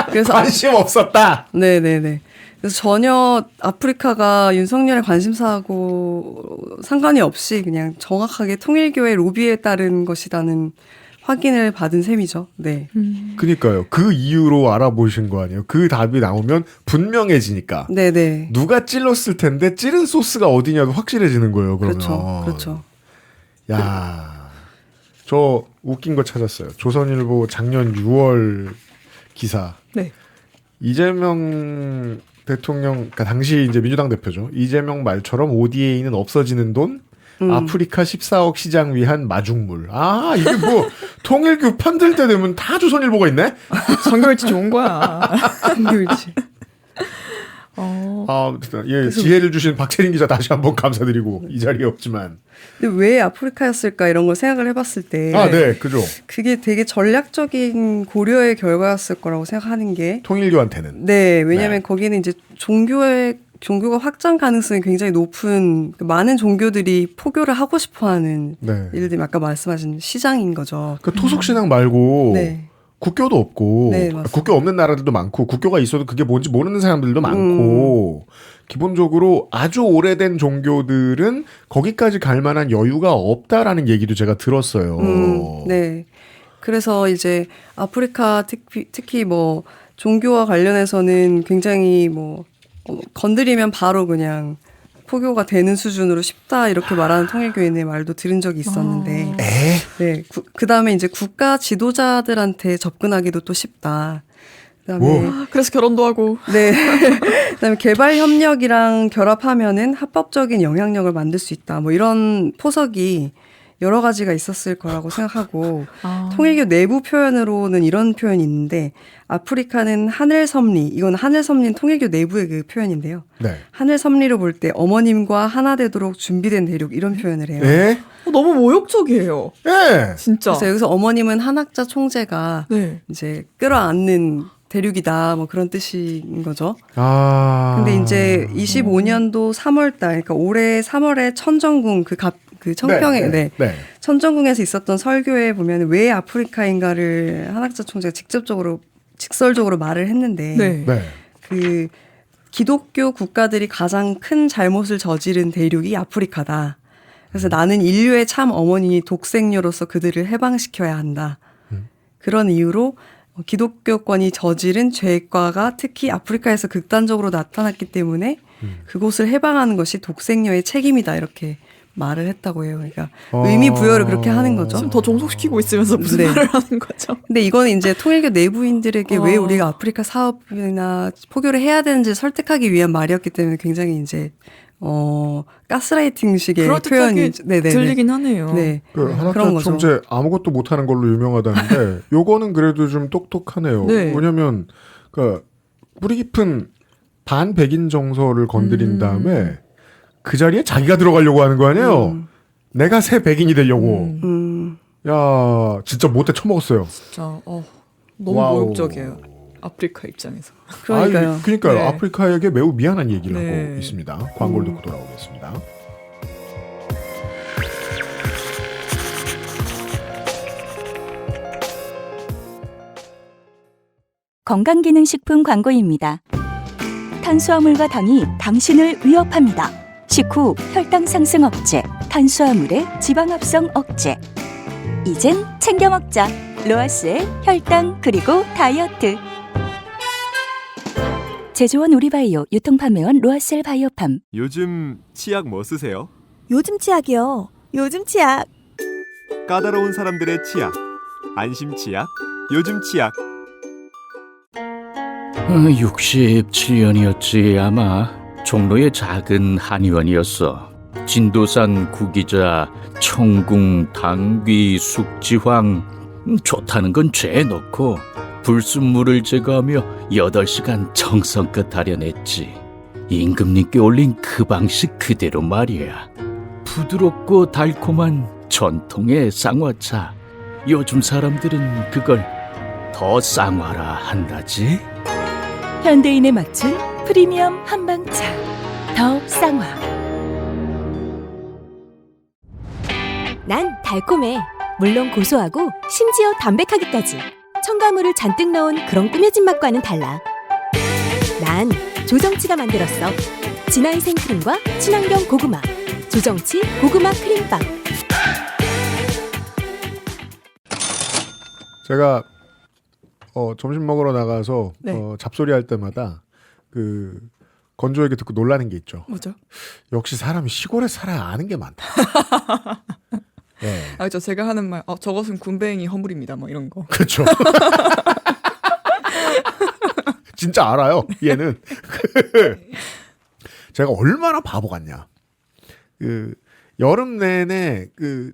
그래서 관심 없었다. 네네네. 그래서 전혀 아프리카가 윤석열의 관심사하고 상관이 없이 그냥 정확하게 통일교의 로비에 따른 것이라는 확인을 받은 셈이죠. 네. 그니까요. 그 이유로 알아보신 거 아니에요? 그 답이 나오면 분명해지니까. 네네. 누가 찔렀을 텐데 찌른 소스가 어디냐도 확실해지는 거예요. 그러면. 그렇죠. 그렇죠. 야, 저 웃긴 거 찾았어요. 조선일보 작년 6월 기사. 네. 이재명 대통령, 그러니까 당시 이제 민주당 대표죠. 이재명 말처럼 ODA는 없어지는 돈, 아프리카 14억 시장 위한 마중물. 아, 이게 뭐 통일교 편들 때 되면 다 조선일보가 있네? 정결지 좋은 거야. 한결지. 아, 예, 지혜를 주신 박채린 기자 다시 한번 감사드리고 이 자리에 없지만. 근데 왜 아프리카였을까 이런 걸 생각을 해봤을 때. 아, 네, 그죠. 그게 되게 전략적인 고려의 결과였을 거라고 생각하는 게. 통일교한테는. 네, 왜냐하면 네. 거기는 이제 종교가 확장 가능성이 굉장히 높은 많은 종교들이 포교를 하고 싶어하는 네. 예를 들면 아까 말씀하신 시장인 거죠. 그 토속신앙 말고 네. 국교도 없고 네, 맞습니다. 국교 없는 나라들도 많고 국교가 있어도 그게 뭔지 모르는 사람들도 많고 기본적으로 아주 오래된 종교들은 거기까지 갈 만한 여유가 없다라는 얘기도 제가 들었어요. 네. 그래서 이제 아프리카 특히 뭐 종교와 관련해서는 굉장히 뭐 건드리면 바로 그냥 포교가 되는 수준으로 쉽다 이렇게 말하는 통일교인의 말도 들은 적이 있었는데, 네, 그 다음에 이제 국가 지도자들한테 접근하기도 또 쉽다. 그다음에 그래서 결혼도 하고. 네, 그다음에 개발 협력이랑 결합하면은 합법적인 영향력을 만들 수 있다. 뭐 이런 포석이 여러 가지가 있었을 거라고 생각하고 통일교 내부 표현으로는 이런 표현이 있는데 아프리카는 하늘섭리 이건 하늘섭리는 통일교 내부의 그 표현인데요. 네. 하늘섭리로 볼 때 어머님과 하나 되도록 준비된 대륙 이런 표현을 해요. 네. 너무 모욕적이에요. 네. 진짜. 그래서 여기서 어머님은 한학자 총재가 네. 이제 끌어안는 대륙이다 뭐 그런 뜻인 거죠. 아. 근데 이제 25년도 3월달 그러니까 올해 3월에 천정궁 그 청평에 네. 천정궁에서 있었던 설교에 보면 왜 아프리카인가를 한학자 총재가 직설적으로 말을 했는데 네. 그 기독교 국가들이 가장 큰 잘못을 저지른 대륙이 아프리카다. 그래서 나는 인류의 참 어머니 독생녀로서 그들을 해방시켜야 한다. 그런 이유로 기독교권이 저지른 죄과가 특히 아프리카에서 극단적으로 나타났기 때문에 그곳을 해방하는 것이 독생녀의 책임이다. 이렇게 말을 했다고 해요. 그러니까 의미 부여를 그렇게 하는 거죠. 지금 더 종속시키고 있으면서 무슨 네. 말을 하는 거죠? 근데 이거는 이제 통일교 내부인들에게 왜 우리가 아프리카 사업이나 포교를 해야 되는지 설득하기 위한 말이었기 때문에 굉장히 이제 가스라이팅식의 표현이 들리긴 하네요. 네. 그 한학자 총재 아무것도 못하는 걸로 유명하다는데 요거는 그래도 좀 똑똑하네요. 네. 왜냐하면 그 뿌리 깊은 반백인 정서를 건드린 다음에 그 자리에 자기가 들어가려고 하는 거 아니에요. 내가 새 백인이 되려고. 야, 진짜 못돼 처먹었어요. 진짜 너무 와우. 모욕적이에요. 아프리카 입장에서. 그러니까요. 그러니까요. 네. 아프리카에게 매우 미안한 얘기를 네. 하고 있습니다. 광고를 듣고 돌아오겠습니다. 건강기능식품 광고입니다. 탄수화물과 당이 당신을 위협합니다. 식후 혈당 상승 억제, 탄수화물의 지방 합성 억제. 이젠 챙겨 먹자. 로아스의 혈당 그리고 다이어트. 제조원 우리바이오, 유통판매원 로아셀 바이오팜. 요즘 치약 뭐 쓰세요? 요즘 치약이요. 요즘 치약. 까다로운 사람들의 치약. 안심 치약. 요즘 치약. 67년이었지 아마. 종로의 작은 한의원이었어. 진도산 구기자, 청궁, 당귀, 숙지황 좋다는 건 죄에 넣고 불순물을 제거하며 8시간 정성껏 다려냈지. 임금님께 올린 그 방식 그대로 말이야. 부드럽고 달콤한 전통의 쌍화차. 요즘 사람들은 그걸 더 쌍화라 한다지. 현대인에 맞춘 프리미엄 한방차. 더 쌍화. 난 달콤해. 물론 고소하고 심지어 담백하기까지. 첨가물을 잔뜩 넣은 그런 꾸며진 맛과는 달라. 난 조정치가 만들었어. 진한 생크림과 친환경 고구마. 조정치 고구마 크림빵. 제가 점심 먹으러 나가서 네. 잡소리 할 때마다 그 건조 얘기 듣고 놀라는 게 있죠. 뭐죠? 역시 사람이 시골에 살아야 아는 게 많다. 네. 아, 제가 하는 말, 저것은 군뱅이 허물입니다. 뭐 이런 거. 그렇죠. 진짜 알아요. 얘는 제가 얼마나 바보 같냐. 여름 내내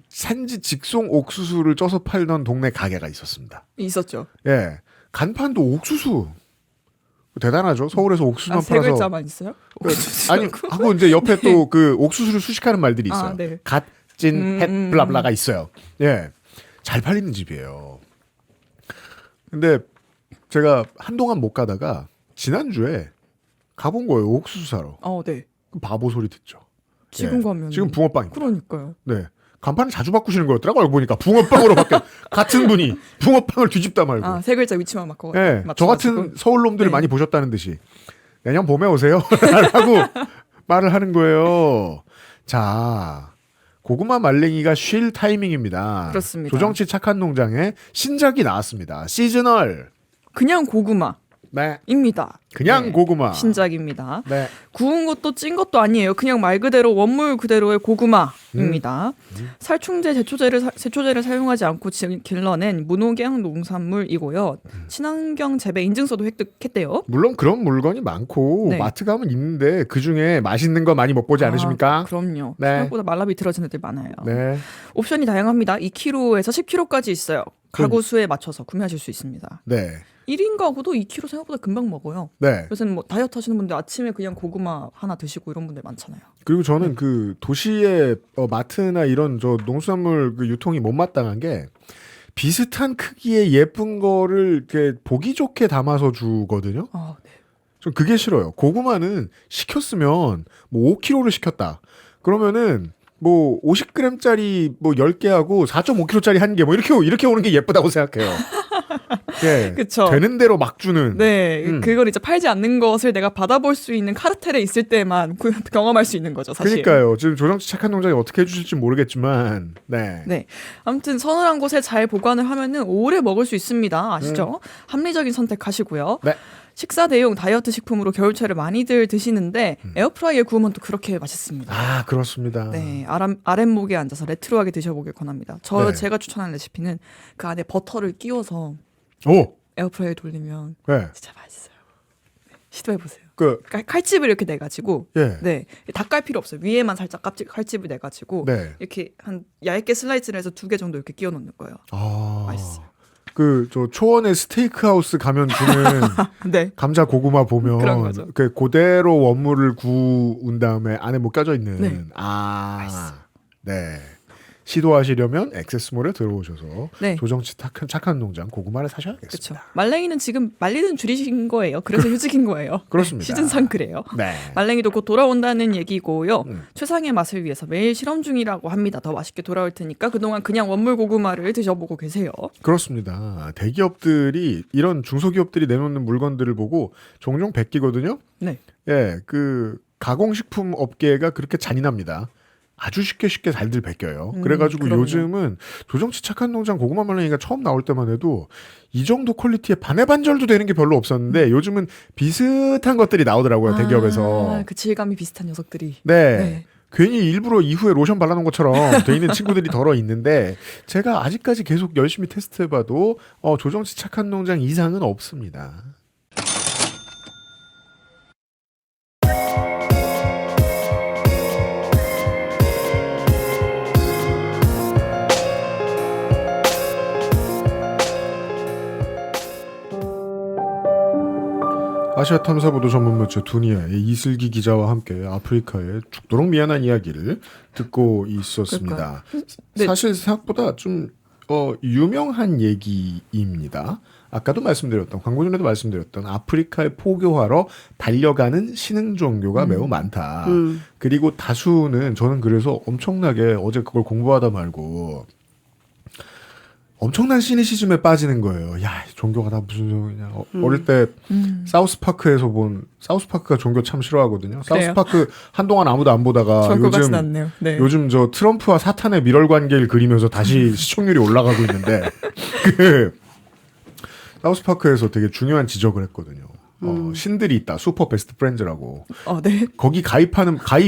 산지 직송 옥수수를 쪄서 팔던 동네 가게가 있었습니다. 있었죠. 예, 간판도 옥수수. 대단하죠. 서울에서 옥수수만 세 팔아서. 글자만 있어요? 아니 하고 이제 옆에 또 그 옥수수를 수식하는 말들이 있어요. 아, 네. 갓, 찐, 햇, 블라블라가 있어요. 예, 잘 팔리는 집이에요. 근데 제가 한동안 못 가다가 지난주에 가본 거예요. 옥수수 사러. 네. 그럼 바보 소리 듣죠. 지금 예. 가면. 지금 붕어빵입니다. 그러니까요. 네. 간판을 자주 바꾸시는 거였더라고요. 알고 보니까 붕어빵으로 바뀌어. 같은 분이 붕어빵을 뒤집다 말고. 세 글자 위치만 바꿔. 네. 저 같은 서울 놈들을 네. 많이 보셨다는 듯이 내년 봄에 오세요. 라고 말을 하는 거예요. 자, 고구마 말랭이가 쉴 타이밍입니다. 그렇습니다. 조정치 착한 농장에 신작이 나왔습니다. 시즈널. 그냥 고구마. 네. 입니다. 그냥 네. 고구마. 신작입니다. 네. 구운 것도 찐 것도 아니에요. 그냥 말 그대로 원물 그대로의 고구마입니다. 살충제, 제초제를 사용하지 않고 길러낸 무농약 농산물이고요. 친환경 재배 인증서도 획득했대요. 물론 그런 물건이 많고 네. 마트 가면 있는데 그중에 맛있는 거 많이 못 보지 않으십니까? 그럼요. 네. 생각보다 말라 비틀어진 애들 많아요. 네. 옵션이 다양합니다. 2kg에서 10kg까지 있어요. 가구 수에 맞춰서 구매하실 수 있습니다. 네. 1인 가구도 2kg 생각보다 금방 먹어요. 네. 요새는 뭐 다이어트 하시는 분들 아침에 그냥 고구마 하나 드시고 이런 분들 많잖아요. 그리고 저는 그 도시의 마트나 이런 저 농수산물 그 유통이 못마땅한 게 비슷한 크기의 예쁜 거를 이렇게 보기 좋게 담아서 주거든요. 네. 전 그게 싫어요. 고구마는 시켰으면 뭐 5kg를 시켰다. 그러면은 뭐 50g짜리 뭐 10개하고 4.5kg짜리 한 개 뭐 이렇게 오는 게 예쁘다고 생각해요. 예. 그쵸. 되는 대로 막 주는. 네, 그걸 이제 팔지 않는 것을 내가 받아볼 수 있는 카르텔에 있을 때만 경험할 수 있는 거죠, 사실. 그러니까요. 지금 조정치 착한 농장이 어떻게 해주실지 모르겠지만, 네. 네, 아무튼 서늘한 곳에 잘 보관을 하면은 오래 먹을 수 있습니다. 아시죠? 합리적인 선택하시고요. 네. 식사 대용 다이어트 식품으로 겨울철에 많이들 드시는데 에어프라이어에 구우면 또 그렇게 맛있습니다. 아, 그렇습니다. 네, 아랫목에 앉아서 레트로하게 드셔보길 권합니다. 네. 제가 추천하는 레시피는 그 안에 버터를 끼워서 오! 에어프라이어에 돌리면 네. 진짜 맛있어요. 네, 시도해보세요. 그, 칼집을 이렇게 내가지고 예. 네, 다 깔 필요 없어요. 위에만 살짝 칼집을 내가지고 네. 이렇게 한 얇게 슬라이스를 해서 2개 정도 이렇게 끼워 놓는 거예요. 맛있어요. 저 초원의 스테이크하우스 가면 주는 네. 감자 고구마 그런 보면 거죠. 그대로 원물을 구운 다음에 안에 뭐 껴져 있는. 네. 맛있어요. 네. 시도하시려면 액세스몰에 들어오셔서 네. 조정치 착한 농장 고구마를 사셔야겠습니다. 그렇죠. 말랭이는 지금 말리는 줄이신 거예요. 그래서 휴직인 거예요. 그렇습니다. 시즌상 그래요. 네. 말랭이도 곧 돌아온다는 얘기고요. 음. 최상의 맛을 위해서 매일 실험 중이라고 합니다. 더 맛있게 돌아올 테니까 그동안 그냥 원물 고구마를 드셔보고 계세요. 그렇습니다. 대기업들이 이런 중소기업들이 내놓는 물건들을 보고 종종 베끼거든요. 네. 예, 그 가공식품 업계가 그렇게 잔인합니다. 아주 쉽게 잘들 베껴요. 그래가지고 그럼요. 요즘은 조정치 착한 농장 고구마 말랭이가 처음 나올 때만 해도 이 정도 퀄리티의 반의 반절도 되는 게 별로 없었는데 요즘은 비슷한 것들이 나오더라고요. 대기업에서. 그 질감이 비슷한 녀석들이. 네. 네. 괜히 일부러 이후에 로션 발라놓은 것처럼 돼 있는 친구들이 덜어 있는데 제가 아직까지 계속 열심히 테스트해봐도 조정치 착한 농장 이상은 없습니다. 아시아 탐사보도 전문 매체 두니아의 이슬기 기자와 함께 아프리카의 죽도록 미안한 이야기를 듣고 있었습니다. 네. 사실 생각보다 좀 유명한 얘기입니다. 아까도 말씀드렸던 광고 전에도 말씀드렸던 아프리카에 포교하러 달려가는 신흥 종교가 매우 많다. 그리고 다수는 저는 그래서 엄청나게 어제 그걸 공부하다 말고 엄청난 시니시즘에 빠지는 거예요. 야, 종교가 다 무슨 종교냐. 어릴 때 사우스파크에서 본 사우스파크가 종교 참 싫어하거든요. 그래요? 사우스파크 한동안 아무도 안 보다가 좋을 것 같진 않네요. 네. 요즘 저 트럼프와 사탄의 밀월 관계를 그리면서 다시 시청률이 올라가고 있는데 그 사우스파크에서 되게 중요한 지적을 했거든요. 신들이 있다. 슈퍼 베스트 프렌즈라고. 네. 거기 가입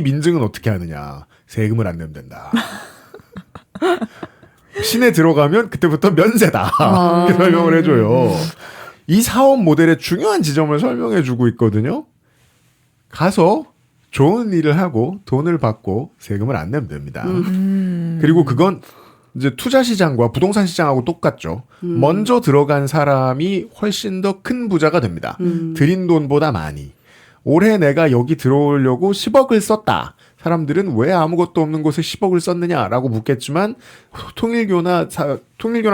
인증은 어떻게 하느냐. 세금을 안 내면 된다. 신에 들어가면 그때부터 면세다. 이렇게 설명을 해줘요. 이 사업 모델의 중요한 지점을 설명해주고 있거든요. 가서 좋은 일을 하고 돈을 받고 세금을 안 내면 됩니다. 그리고 그건 이제 투자 시장과 부동산 시장하고 똑같죠. 먼저 들어간 사람이 훨씬 더 큰 부자가 됩니다. 들인 돈보다 많이. 올해 내가 여기 들어오려고 10억을 썼다. 사람들은 왜 아무것도 없는 곳에 10억을 썼느냐라고 묻겠지만 통일교나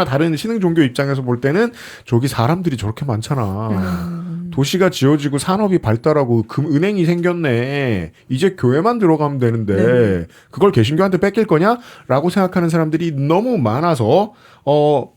다른 신흥 종교 입장에서 볼 때는 저기 사람들이 저렇게 많잖아. 도시가 지어지고 산업이 발달하고 은행이 생겼네. 이제 교회만 들어가면 되는데 그걸 개신교한테 뺏길 거냐라고 생각하는 사람들이 너무 많아서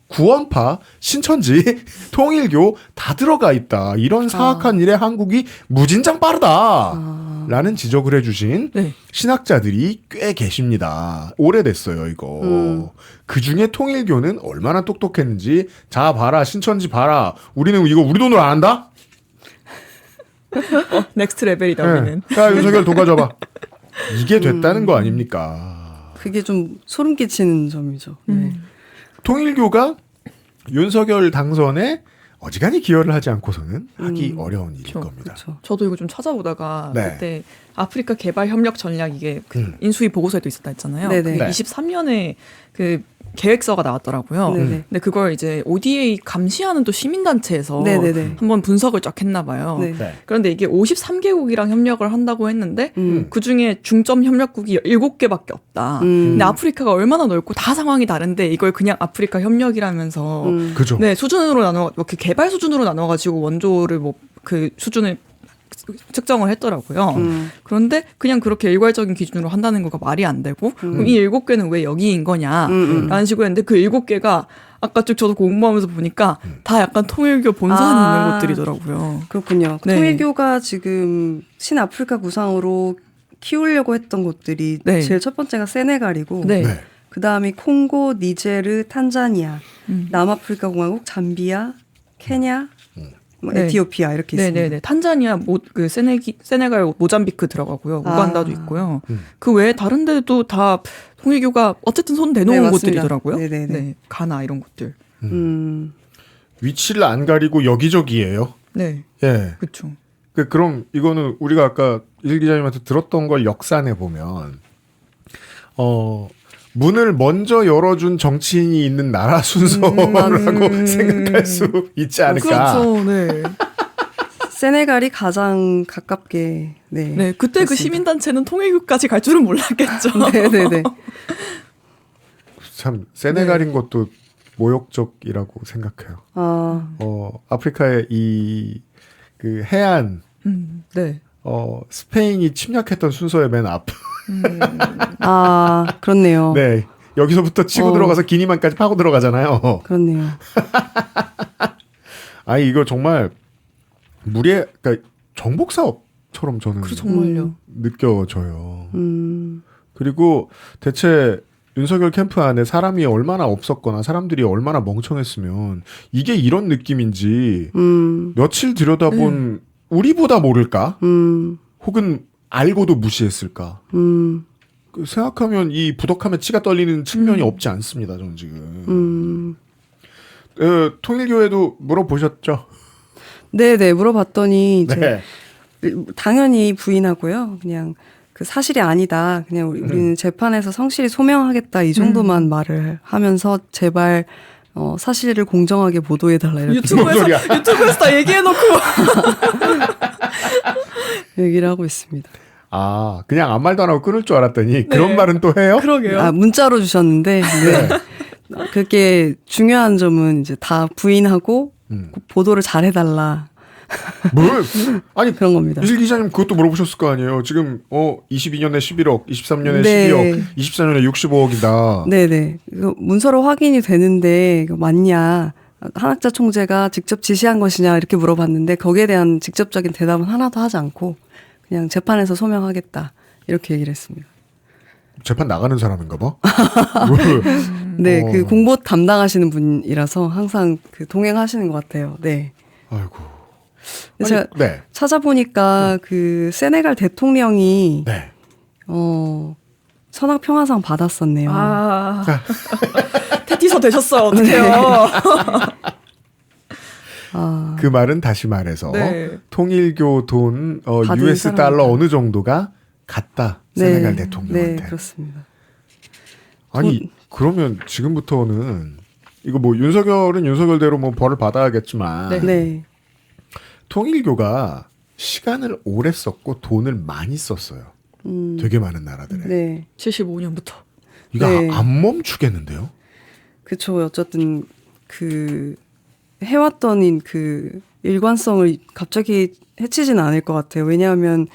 구원파, 신천지, 통일교 다 들어가 있다. 이런 사악한 일에 한국이 무진장 빠르다. 라는 지적을 해주신 신학자들이 꽤 계십니다. 오래됐어요, 이거. 그 중에 통일교는 얼마나 똑똑했는지, 자, 봐라, 신천지 봐라. 우리는 이거 우리 돈으로 안 한다? 넥스트 레벨이다, 우리는. 자, 윤석열 돈 가져봐. 이게 됐다는 거 아닙니까? 그게 좀 소름 끼치는 점이죠. 네. 통일교가 윤석열 당선에 어지간히 기여를 하지 않고서는 하기 어려운 일일 겁니다. 그쵸. 저도 이거 좀 찾아보다가 네. 그때 아프리카 개발 협력 전략 이게 인수위 보고서에도 있었다 했잖아요. 네네. 그 23년에 그 계획서가 나왔더라고요. 네네. 근데 그걸 이제 ODA 감시하는 또 시민단체에서 네네네. 한번 분석을 쫙 했나 봐요. 네. 네. 그런데 이게 53개국이랑 협력을 한다고 했는데 그중에 중점 협력국이 7개밖에 없다. 근데 아프리카가 얼마나 넓고 다 상황이 다른데 이걸 그냥 아프리카 협력이라면서 그죠? 네, 수준으로 나눠 그 개발 수준으로 나눠 가지고 원조를 뭐 그 수준을 측정을 했더라고요. 그런데 그냥 그렇게 일괄적인 기준으로 한다는 거가 말이 안 되고 그럼 이 7개는 왜 여기인 거냐라는 식으로 했는데 그 7개가 아까 쭉 저도 공부하면서 보니까 다 약간 통일교 본산이 있는 것들이더라고요. 그렇군요. 네. 통일교가 지금 신아프리카 구상으로 키우려고 했던 곳들이 네. 제일 첫 번째가 세네갈이고 네. 네. 그다음이 콩고, 니제르, 탄자니아, 남아프리카 공화국, 잠비아, 케냐, 뭐 네. 에티오피아 이렇게 있습니다. 네네네. 탄자니아, 그 세네갈, 모잠비크 들어가고요. 우간다도 있고요. 그 외에 다른 데도 다 통일교가 어쨌든 손 대놓은 네, 맞습니다. 곳들이더라고요. 네네네. 네. 가나 이런 곳들. 위치를 안 가리고 여기저기예요. 네. 예. 그렇죠. 그럼 이거는 우리가 아까 이슬 기자님한테 들었던 걸 역산해 보면 문을 먼저 열어준 정치인이 있는 나라 순서라고 생각할 수 있지 않을까. 그렇죠. 네. 세네갈이 가장 가깝게 네. 그때 그 됐습니다. 시민단체는 통일교까지 갈 줄은 몰랐겠죠. 네네네. 참 세네갈인 것도 모욕적이라고 생각해요. 아프리카의 이 그 해안 네. 스페인이 침략했던 순서의 맨 앞. 그렇네요. 네. 여기서부터 치고 들어가서 기니만까지 파고 들어가잖아요. 그렇네요. 아니 이거 정말 그러니까 정복 사업처럼 저는 정말요. 느껴져요. 그리고 대체 윤석열 캠프 안에 사람이 얼마나 없었거나 사람들이 얼마나 멍청했으면 이게 이런 느낌인지 며칠 들여다본 우리보다 모를까? 혹은 알고도 무시했을까? 그 생각하면 이 부덕함에 치가 떨리는 측면이 없지 않습니다. 저는 지금. 통일교회도 물어보셨죠? 네네 물어봤더니 이제 네. 당연히 부인하고요. 그냥 그 사실이 아니다. 그냥 우리는 재판에서 성실히 소명하겠다 이 정도만 말을 하면서 제발 사실을 공정하게 보도해달라 이렇게 유튜브에서 다 얘기해놓고 얘기를 하고 있습니다. 아 그냥 아무 말도 안 하고 끊을 줄 알았더니 그런 말은 또 해요? 그러게요. 문자로 주셨는데 그게 중요한 점은 이제 다 부인하고 보도를 잘 해달라. 뭘? 아니 그런 겁니다. 이슬 기자님 그것도 물어보셨을 거 아니에요. 지금 22년에 11억, 23년에 네. 12억, 24년에 65억이다. 네네. 문서로 확인이 되는데 이거 맞냐? 한학자 총재가 직접 지시한 것이냐 이렇게 물어봤는데 거기에 대한 직접적인 대답은 하나도 하지 않고 그냥 재판에서 소명하겠다 이렇게 얘기를 했습니다. 재판 나가는 사람인가 봐. 네, 그 공보 담당하시는 분이라서 항상 그 동행하시는 것 같아요. 네. 아이고. 제가 찾아보니까 그 세네갈 대통령이 선악평화상 받았었네요. 테티서 되셨어요. 어떡해요. 그 말은 다시 말해서 통일교 돈 US 달러 어느 정도가 갔다 세네갈 대통령한테. 네, 그렇습니다. 아니 그러면 지금부터는 이거 뭐 윤석열은 윤석열대로 뭐 벌을 받아야겠지만 네. 통일교가 시간을 오래 썼고 돈을 많이 썼어요. 되게 많은 나라들에. 네. 75년부터. 이거 안 멈추겠는데요? 그쵸. 어쨌든 그 해왔던 그 일관성을 갑자기 해치지는 않을 것 같아요. 왜냐하면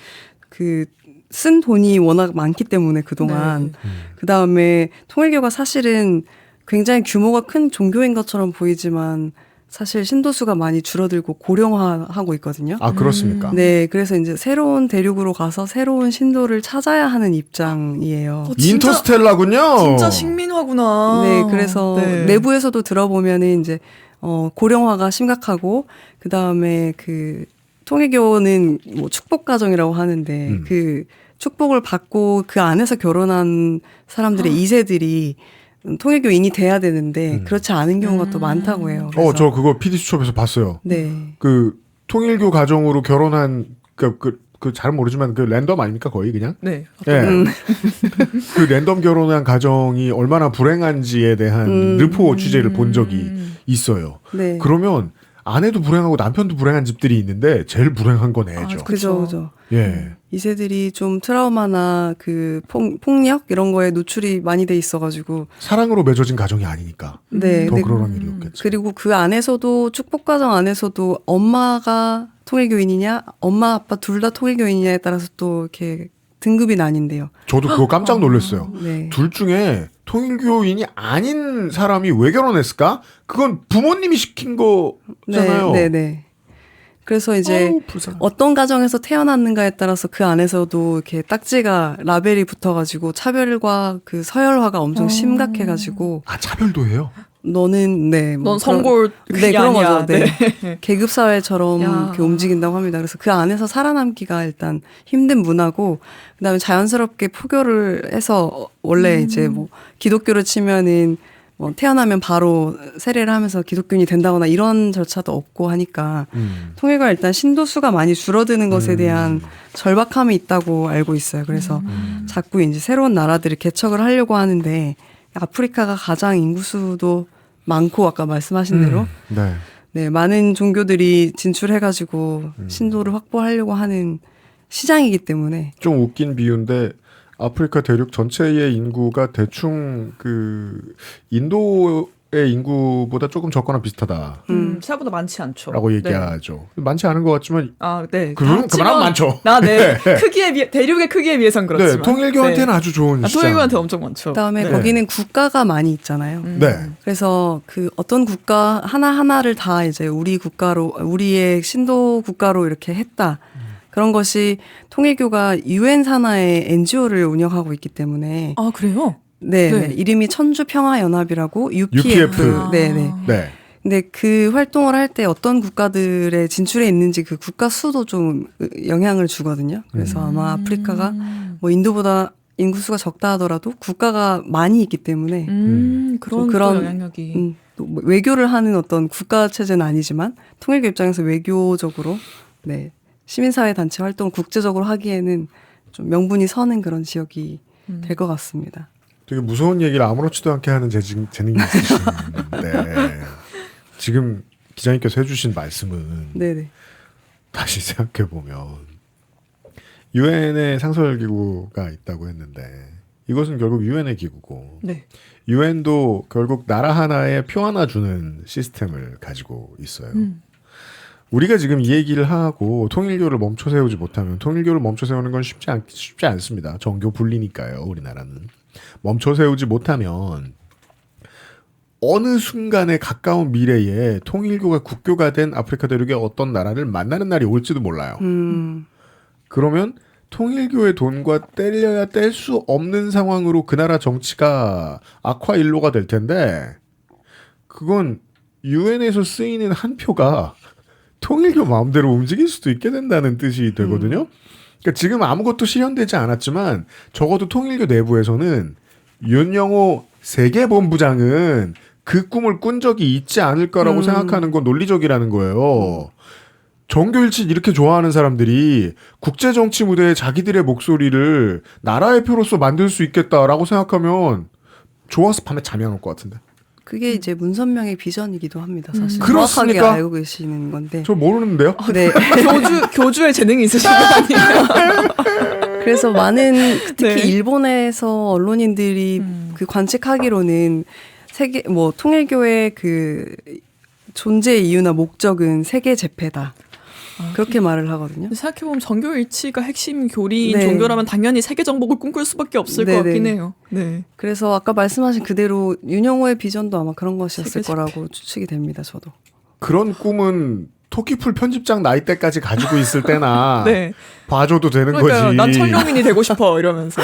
그 쓴 돈이 워낙 많기 때문에 그동안. 그 다음에 통일교가 사실은 굉장히 규모가 큰 종교인 것처럼 보이지만 사실 신도수가 많이 줄어들고 고령화하고 있거든요. 아, 그렇습니까? 네, 그래서 이제 새로운 대륙으로 가서 새로운 신도를 찾아야 하는 입장이에요. 인터스텔라군요. 진짜 식민화구나. 네, 그래서 내부에서도 들어보면은 이제 고령화가 심각하고 그 다음에 그 통일교는 뭐 축복 가정이라고 하는데 그 축복을 받고 그 안에서 결혼한 사람들의 2세들이 통일교인이 돼야 되는데 그렇지 않은 경우가 또 많다고 해요. 저 그거 PD수첩에서 봤어요. 네. 그 통일교 가정으로 결혼한 그 잘 모르지만 그 랜덤 아닙니까 거의 그냥? 네. 그 랜덤 결혼한 가정이 얼마나 불행한지에 대한 르포 취재를 본 적이 있어요. 네. 그러면 아내도 불행하고 남편도 불행한 집들이 있는데 제일 불행한 건 애죠. 그죠. 예. 2세들이 좀 트라우마나 그 폭력 이런 거에 노출이 많이 돼 있어가지고 사랑으로 맺어진 가정이 아니니까 네, 더 그런 일이었겠죠. 그리고 그 안에서도 축복 가정 안에서도 엄마가 통일교인이냐 엄마 아빠 둘 다 통일교인이냐에 따라서 또 이렇게 등급이 나뉜대요. 저도 그거 깜짝 놀랐어요. 네. 둘 중에 통일교인이 아닌 사람이 왜 결혼했을까? 그건 부모님이 시킨 거잖아요. 네. 그래서 이제 어떤 가정에서 태어났는가에 따라서 그 안에서도 이렇게 딱지가 라벨이 붙어가지고 차별과 그 서열화가 엄청 심각해가지고. 아, 차별도 해요? 넌 성골 네, 그런 거죠. 네. 네. 계급 사회처럼 이렇게 움직인다고 합니다. 그래서 그 안에서 살아남기가 일단 힘든 문화고, 그다음에 자연스럽게 포교를 해서 원래 이제 뭐 기독교를 치면은 뭐 태어나면 바로 세례를 하면서 기독교인이 된다거나 이런 절차도 없고 하니까 통일교가 일단 신도수가 많이 줄어드는 것에 대한 절박함이 있다고 알고 있어요. 그래서 자꾸 이제 새로운 나라들을 개척을 하려고 하는데 아프리카가 가장 인구수도 많고 아까 말씀하신 대로 네, 많은 종교들이 진출해가지고 신도를 확보하려고 하는 시장이기 때문에 좀 웃긴 비유인데 아프리카 대륙 전체의 인구가 대충 그 인도의 인구보다 조금 적거나 비슷하다라고 생각보다 많지 않죠. 얘기하죠. 많지 않은 것 같지만 네. 그만하면 많죠. 네. 크기에 비해 대륙의 크기에 비해선 그렇지만. 네, 통일교한테는 아주 좋은 시장. 통일교한테 엄청 많죠. 그다음에 네. 거기는 국가가 많이 있잖아요. 네. 그래서 그 어떤 국가 하나하나를 다 이제 우리 국가로, 우리의 신도 국가로 이렇게 했다. 그런 것이 통일교가 유엔 산하의 NGO를 운영하고 있기 때문에. 아, 그래요? 네. 네. 이름이 천주평화연합이라고 UPF. UPF. 네네. 네. 근데 그 활동을 할 때 어떤 국가들의 진출해 있는지 그 국가 수도 좀 영향을 주거든요. 그래서 아마 아프리카가 뭐 인도보다 인구수가 적다 하더라도 국가가 많이 있기 때문에 그런 그런 영향력이. 또뭐 외교를 하는 어떤 국가 체제는 아니지만 통일교 입장에서 외교적으로 네 시민사회 단체 활동을 국제적으로 하기에는 좀 명분이 서는 그런 지역이 될 것 같습니다. 되게 무서운 얘기를 아무렇지도 않게 하는 재능이 있으신데 지금 기자님께서 해주신 말씀은 네네. 다시 생각해 보면 유엔의 상설기구가 있다고 했는데 이것은 결국 유엔의 기구고 네. 유엔도 결국 나라 하나에 표 하나 주는 시스템을 가지고 있어요. 우리가 지금 이 얘기를 하고 통일교를 멈춰 세우지 못하면 통일교를 멈춰 세우는 건 쉽지 않습니다. 정교 분리니까요. 우리나라는. 멈춰 세우지 못하면 어느 순간에 가까운 미래에 통일교가 국교가 된 아프리카 대륙의 어떤 나라를 만나는 날이 올지도 몰라요. 그러면 통일교의 돈과 떼려야 뗄 수 없는 상황으로 그 나라 정치가 악화일로가 될 텐데 그건 유엔에서 쓰이는 한 표가 통일교 마음대로 움직일 수도 있게 된다는 뜻이 되거든요. 그러니까 지금 아무것도 실현되지 않았지만 적어도 통일교 내부에서는 윤영호 세계본부장은 그 꿈을 꾼 적이 있지 않을 거라고 생각하는 건 논리적이라는 거예요. 정교일치 이렇게 좋아하는 사람들이 국제정치 무대에 자기들의 목소리를 나라의 표로서 만들 수 있겠다라고 생각하면 좋아서 밤에 잠이 안 올 것 같은데. 그게 이제 문선명의 비전이기도 합니다. 사실 그렇습니까? 정확하게 알고 계시는 건데. 저 모르는데요. 네. 교주의 재능이 있으신 분 아니에요? 그래서 많은 특히 네. 일본에서 언론인들이 그 관측하기로는 세계 뭐 통일교의 그 존재의 이유나 목적은 세계 재패다. 그렇게 말을 하거든요. 생각해보면 정교일치가 핵심 교리인 네. 종교라면 당연히 세계 정복을 꿈꿀 수밖에 없을 것 네네. 같긴 해요. 네. 그래서 아까 말씀하신 그대로 윤영호의 비전도 아마 그런 것이었을 세계 거라고 추측이 됩니다. 저도. 그런 꿈은 토끼풀 편집장 나이 때까지 가지고 있을 때나 네. 봐줘도 되는 그러니까요. 거지. 난 천룡인이 되고 싶어 이러면서.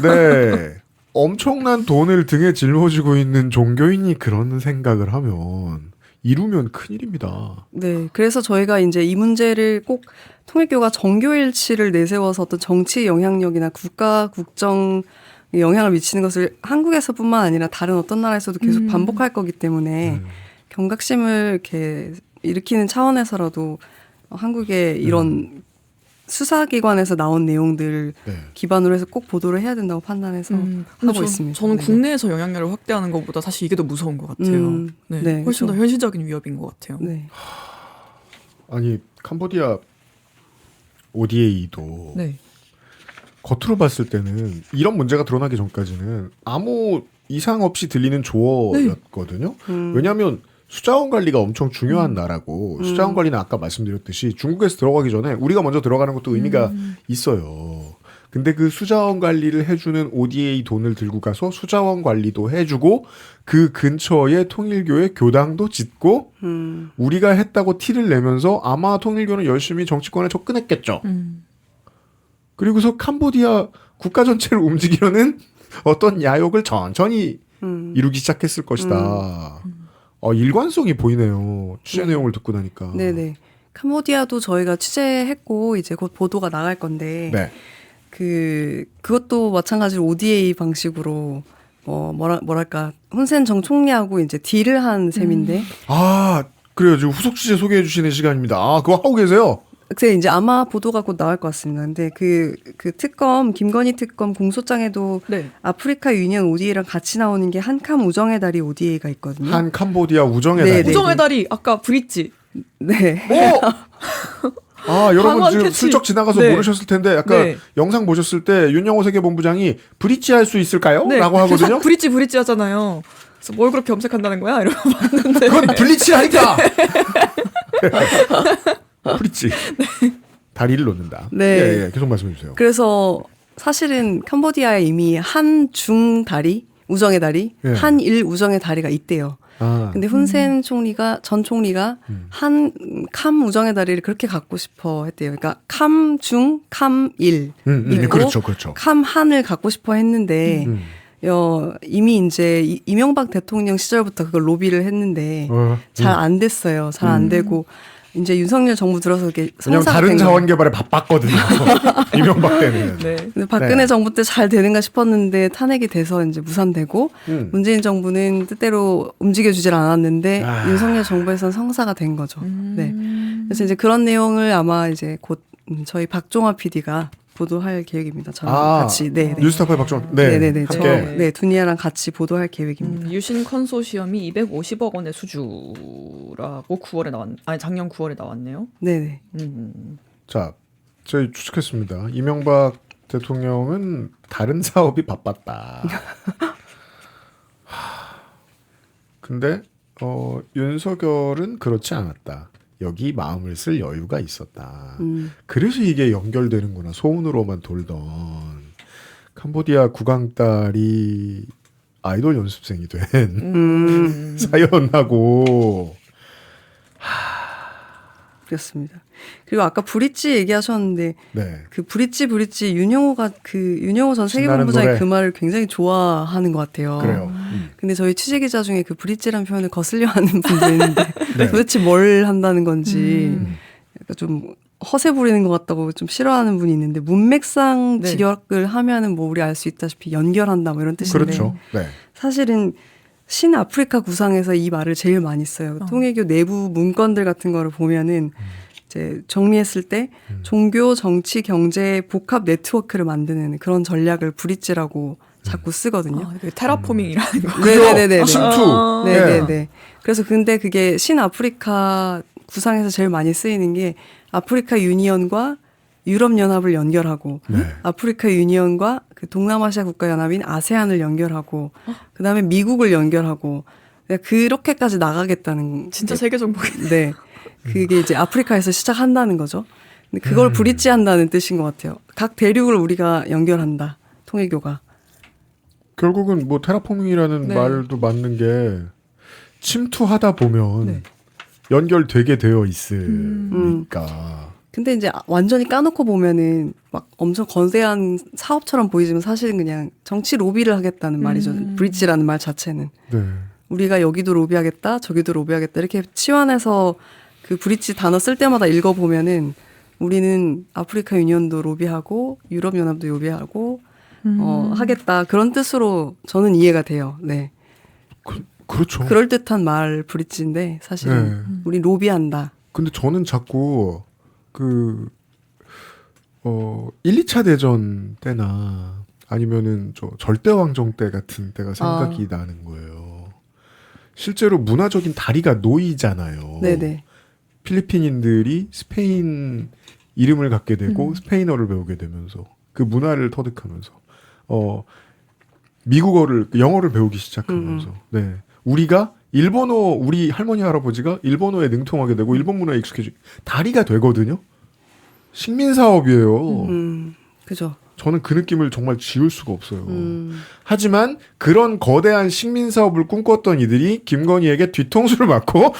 네. 엄청난 돈을 등에 짊어지고 있는 종교인이 그런 생각을 하면 이루면 큰일입니다. 네. 그래서 저희가 이제 이 문제를 꼭 통일교가 정교일치를 내세워서 어떤 정치 영향력이나 국가 국정에 영향을 미치는 것을 한국에서뿐만 아니라 다른 어떤 나라에서도 계속 반복할 거기 때문에 경각심을 이렇게 일으키는 차원에서라도 한국의 이런 수사기관에서 나온 내용들을 네. 기반으로 해서 꼭 보도를 해야 된다고 판단해서 하고 있습니다. 저는 네. 국내에서 영향력을 확대하는 것보다 사실 이게 더 무서운 것 같아요. 네. 네, 훨씬 더 그렇죠. 현실적인 위협인 것 같아요. 네. 아니 캄보디아 ODA도 네. 겉으로 봤을 때는 이런 문제가 드러나기 전까지는 아무 이상 없이 들리는 조어였거든요. 왜냐하면 수자원 관리가 엄청 중요한 나라고 수자원 관리는 아까 말씀드렸듯이 중국에서 들어가기 전에 우리가 먼저 들어가는 것도 의미가 있어요. 근데 그 수자원 관리를 해주는 ODA 돈을 들고 가서 수자원 관리도 해주고 그 근처에 통일교의 교당도 짓고 우리가 했다고 티를 내면서 아마 통일교는 열심히 정치권에 접근했겠죠. 그리고서 캄보디아 국가 전체를 움직이려는 어떤 야욕을 천천히 이루기 시작했을 것이다. 일관성이 보이네요. 취재 내용을 듣고 나니까. 네네. 캄보디아도 저희가 취재했고 이제 곧 보도가 나갈 건데 네. 그것도 마찬가지로 ODA 방식으로 뭐랄까 훈센 정 총리하고 이제 딜을 한 셈인데. 아 그래요. 지금 후속 취재 소개해 주시는 시간입니다. 아 그거 하고 계세요? 글쎄 이제 아마 보도가 곧 나올 것 같습니다. 근데 그 특검 김건희 특검 공소장에도 네. 아프리카 유니언 ODA랑 같이 나오는 게 한캄 우정의 달이 ODA가 있거든요. 한 캄보디아 우정의 네, 달. 네. 우정의 달이 아까 브릿지. 네. 여러분 방언 지금 캐치. 슬쩍 지나가서 네. 모르셨을 텐데 약간 네. 영상 보셨을 때 윤영호 세계본부장이 브릿지 할 수 있을까요? 네. 라고 하거든요. 브릿지 하잖아요. 그래서 뭘 그렇게 염색한다는 거야? 이러고 봤는데. 그건 블리치라니까. 브릿지. 다리를 놓는다. 네. 예, 계속 말씀해 주세요. 그래서 사실은 캄보디아에 이미 한중 다리, 우정의 다리, 예. 한일 우정의 다리가 있대요. 근데 훈센 전 총리가 캄 우정의 다리를 그렇게 갖고 싶어 했대요. 그러니까 캄중, 캄일 있고 그렇죠. 캄한을 갖고 싶어 했는데 이미 이제 이명박 대통령 시절부터 그걸 로비를 했는데 잘 안 됐어요. 잘 안 되고 이제 윤석열 정부 들어서 그게 왜냐면 성사가 다른 된 거예요. 자원 개발에 바빴거든요. 이명박 때는. 네. 근데 박근혜 네. 정부 때 잘 되는가 싶었는데 탄핵이 돼서 이제 무산되고 문재인 정부는 뜻대로 움직여주질 않았는데 윤석열 정부에서는 성사가 된 거죠. 네. 그래서 이제 그런 내용을 아마 이제 곧 저희 박종화 PD가 보도할 계획입니다. 저랑 같이. 네. 뉴스타파의 박종. 네. 네네네. 함께. 두니아랑 같이 보도할 계획입니다. 유신 컨소시엄이 250억 원의 수주라고 9월에 작년 9월에 나왔네요. 네네. 자, 저희 추측했습니다. 이명박 대통령은 다른 사업이 바빴다. 근데 윤석열은 그렇지 않았다. 여기 마음을 쓸 여유가 있었다. 그래서 이게 연결되는구나. 소문으로만 돌던 캄보디아 국왕딸이 아이돌 연습생이 된 사연하고 그렇습니다. 그리고 아까 브릿지 얘기하셨는데 네. 그 브릿지 윤영호 전 세계본부장이 노래. 그 말을 굉장히 좋아하는 것 같아요. 그래요. 근데 저희 취재 기자 중에 그 브릿지라는 표현을 거슬려하는 분도 있는데 네. 도대체 뭘 한다는 건지 약간 좀 허세 부리는 것 같다고 좀 싫어하는 분이 있는데 문맥상 네. 직역을 하면은 뭐 우리 알 수 있다시피 연결한다 뭐 이런 뜻인데 그렇죠. 네. 사실은 신아프리카 구상에서 이 말을 제일 많이 써요. 통일교 내부 문건들 같은 거를 보면은 이제 정리했을 때 종교, 정치, 경제 복합 네트워크를 만드는 그런 전략을 브릿지라고 자꾸 쓰거든요. 테라포밍이라는 거. 네네네. 침투. 네네네. 그래서 근데 그게 신아프리카 구상에서 제일 많이 쓰이는 게 아프리카 유니언과 유럽연합을 연결하고 네. 아프리카 유니언과 그 동남아시아 국가연합인 아세안을 연결하고 그다음에 미국을 연결하고 그렇게까지 나가겠다는 진짜 게- 세계 정복이네. 네. 그게 이제 아프리카에서 시작한다는 거죠. 근데 그걸 브릿지한다는 뜻인 것 같아요. 각 대륙을 우리가 연결한다. 통일교가. 결국은 뭐 테라포밍이라는 네. 말도 맞는 게 침투하다 보면 네. 연결되게 되어 있으니까. 근데 이제 완전히 까놓고 보면은 막 엄청 거대한 사업처럼 보이지만 사실은 그냥 정치 로비를 하겠다는 말이죠. 브릿지라는 말 자체는. 네. 우리가 여기도 로비하겠다, 저기도 로비하겠다 이렇게 치환해서 그 브릿지 단어 쓸 때마다 읽어보면은 우리는 아프리카 유니언도 로비하고 유럽연합도 로비하고 하겠다 그런 뜻으로 저는 이해가 돼요. 네. 그렇죠. 그럴 듯한 말 브릿지인데 사실은 네. 우리 로비한다. 근데 저는 자꾸 1, 2차 대전 때나 아니면은 저 절대왕정 때 같은 때가 생각이 나는 거예요. 실제로 문화적인 다리가 놓이잖아요. 네네. 필리핀인들이 스페인 이름을 갖게 되고 스페인어를 배우게 되면서 그 문화를 터득하면서 미국어를 영어를 배우기 시작하면서 네. 우리가 일본어 우리 할머니 할아버지가 일본어에 능통하게 되고 일본 문화에 익숙해지고 다리가 되거든요. 식민 사업이에요. 그죠. 저는 그 느낌을 정말 지울 수가 없어요. 하지만 그런 거대한 식민 사업을 꿈꿨던 이들이 김건희에게 뒤통수를 맞고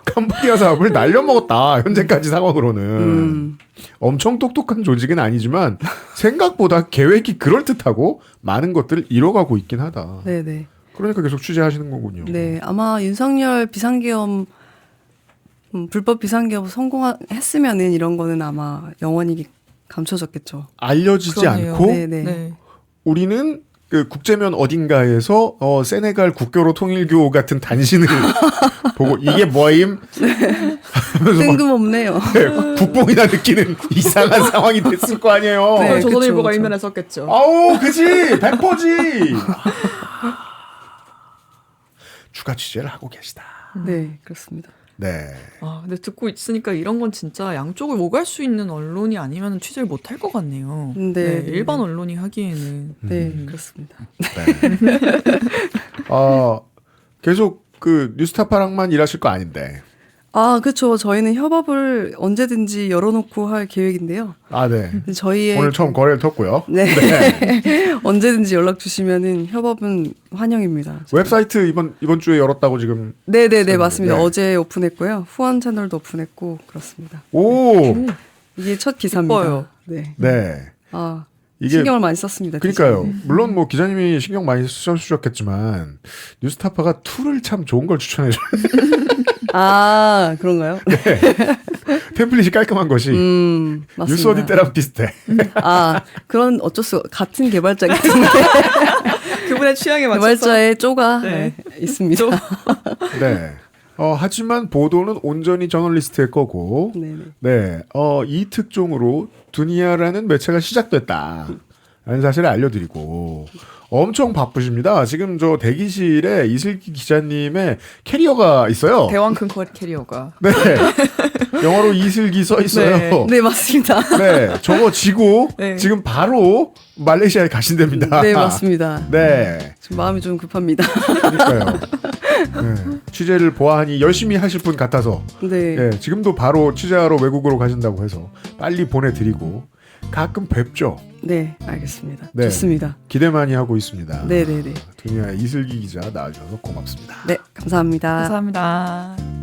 캄보디아 사업을 날려먹었다. 현재까지 상황으로는. 엄청 똑똑한 조직은 아니지만 생각보다 계획이 그럴듯하고 많은 것들을 이뤄가고 있긴 하다. 네네. 그러니까 계속 취재하시는 거군요. 네, 아마 윤석열 비상계엄 불법 비상계엄 성공했으면은 이런 거는 아마 영원히 감춰졌겠죠. 알려지지 그러네요. 않고 네네. 네. 우리는 그 국제면 어딘가에서 세네갈 국교로 통일교 같은 단신을 보고 이게 뭐임? 하면서 막 뜬금없네요. 국뽕이나 느끼는 이상한 상황이 됐을 거 아니에요. 네, 조선일보가 그쵸. 일면에 썼겠죠. 아우, 그지? 100%지. 추가 취재를 하고 계시다. 네, 그렇습니다. 네. 아, 근데 듣고 있으니까 이런 건 진짜 양쪽을 오갈 수 있는 언론이 아니면 취재를 못 할 것 같네요. 네. 일반 언론이 하기에는. 네, 그렇습니다. 네. 계속 그 뉴스타파랑만 일하실 거 아닌데. 아, 그렇죠. 저희는 협업을 언제든지 열어놓고 할 계획인데요. 아, 네. 저희의 오늘 처음 거래를 텄고요. 네. 언제든지 연락 주시면은 협업은 환영입니다. 웹사이트 이번 주에 열었다고 지금. 네네네, 맞습니다. 네. 어제 오픈했고요. 후원 채널도 오픈했고 그렇습니다. 오. 이게 첫 기사입니다. 기뻐요. 네. 네. 아, 이게 신경을 많이 썼습니다. 그러니까요. 물론 뭐 기자님이 신경 많이 써주셨겠지만 뉴스타파가 툴을 참 좋은 걸 추천해 줘요. 아, 그런가요? 템플릿이 깔끔한 것이 맞습니다. 뉴스 어디 때랑 비슷해. 아, 그런 어쩔 수 같은 개발자기 때문에 그분의 취향에 맞춰서. 개발자의 쪼가 네. 있습니다. 네. 하지만 보도는 온전히 저널리스트의 거고, 네네. 네. 이 특종으로 두니아라는 매체가 시작됐다. 라는 사실을 알려드리고, 엄청 바쁘십니다. 지금 저 대기실에 이슬기 기자님의 캐리어가 있어요. 대왕 큰 캐리어가. 네. 영어로 이슬기 써 있어요. 네, 맞습니다. 네. 저거 지고, 네. 지금 바로 말레이시아에 가신답니다. 네, 맞습니다. 네. 지금 마음이 좀 급합니다. 그러니까요. 네. 취재를 보아하니 열심히 하실 분 같아서 네. 네, 지금도 바로 취재하러 외국으로 가신다고 해서 빨리 보내드리고 가끔 뵙죠. 네, 알겠습니다. 네. 좋습니다. 기대 많이 하고 있습니다. 네네네. 두니아 이슬기 기자 나와주셔서 고맙습니다. 네, 감사합니다. 감사합니다.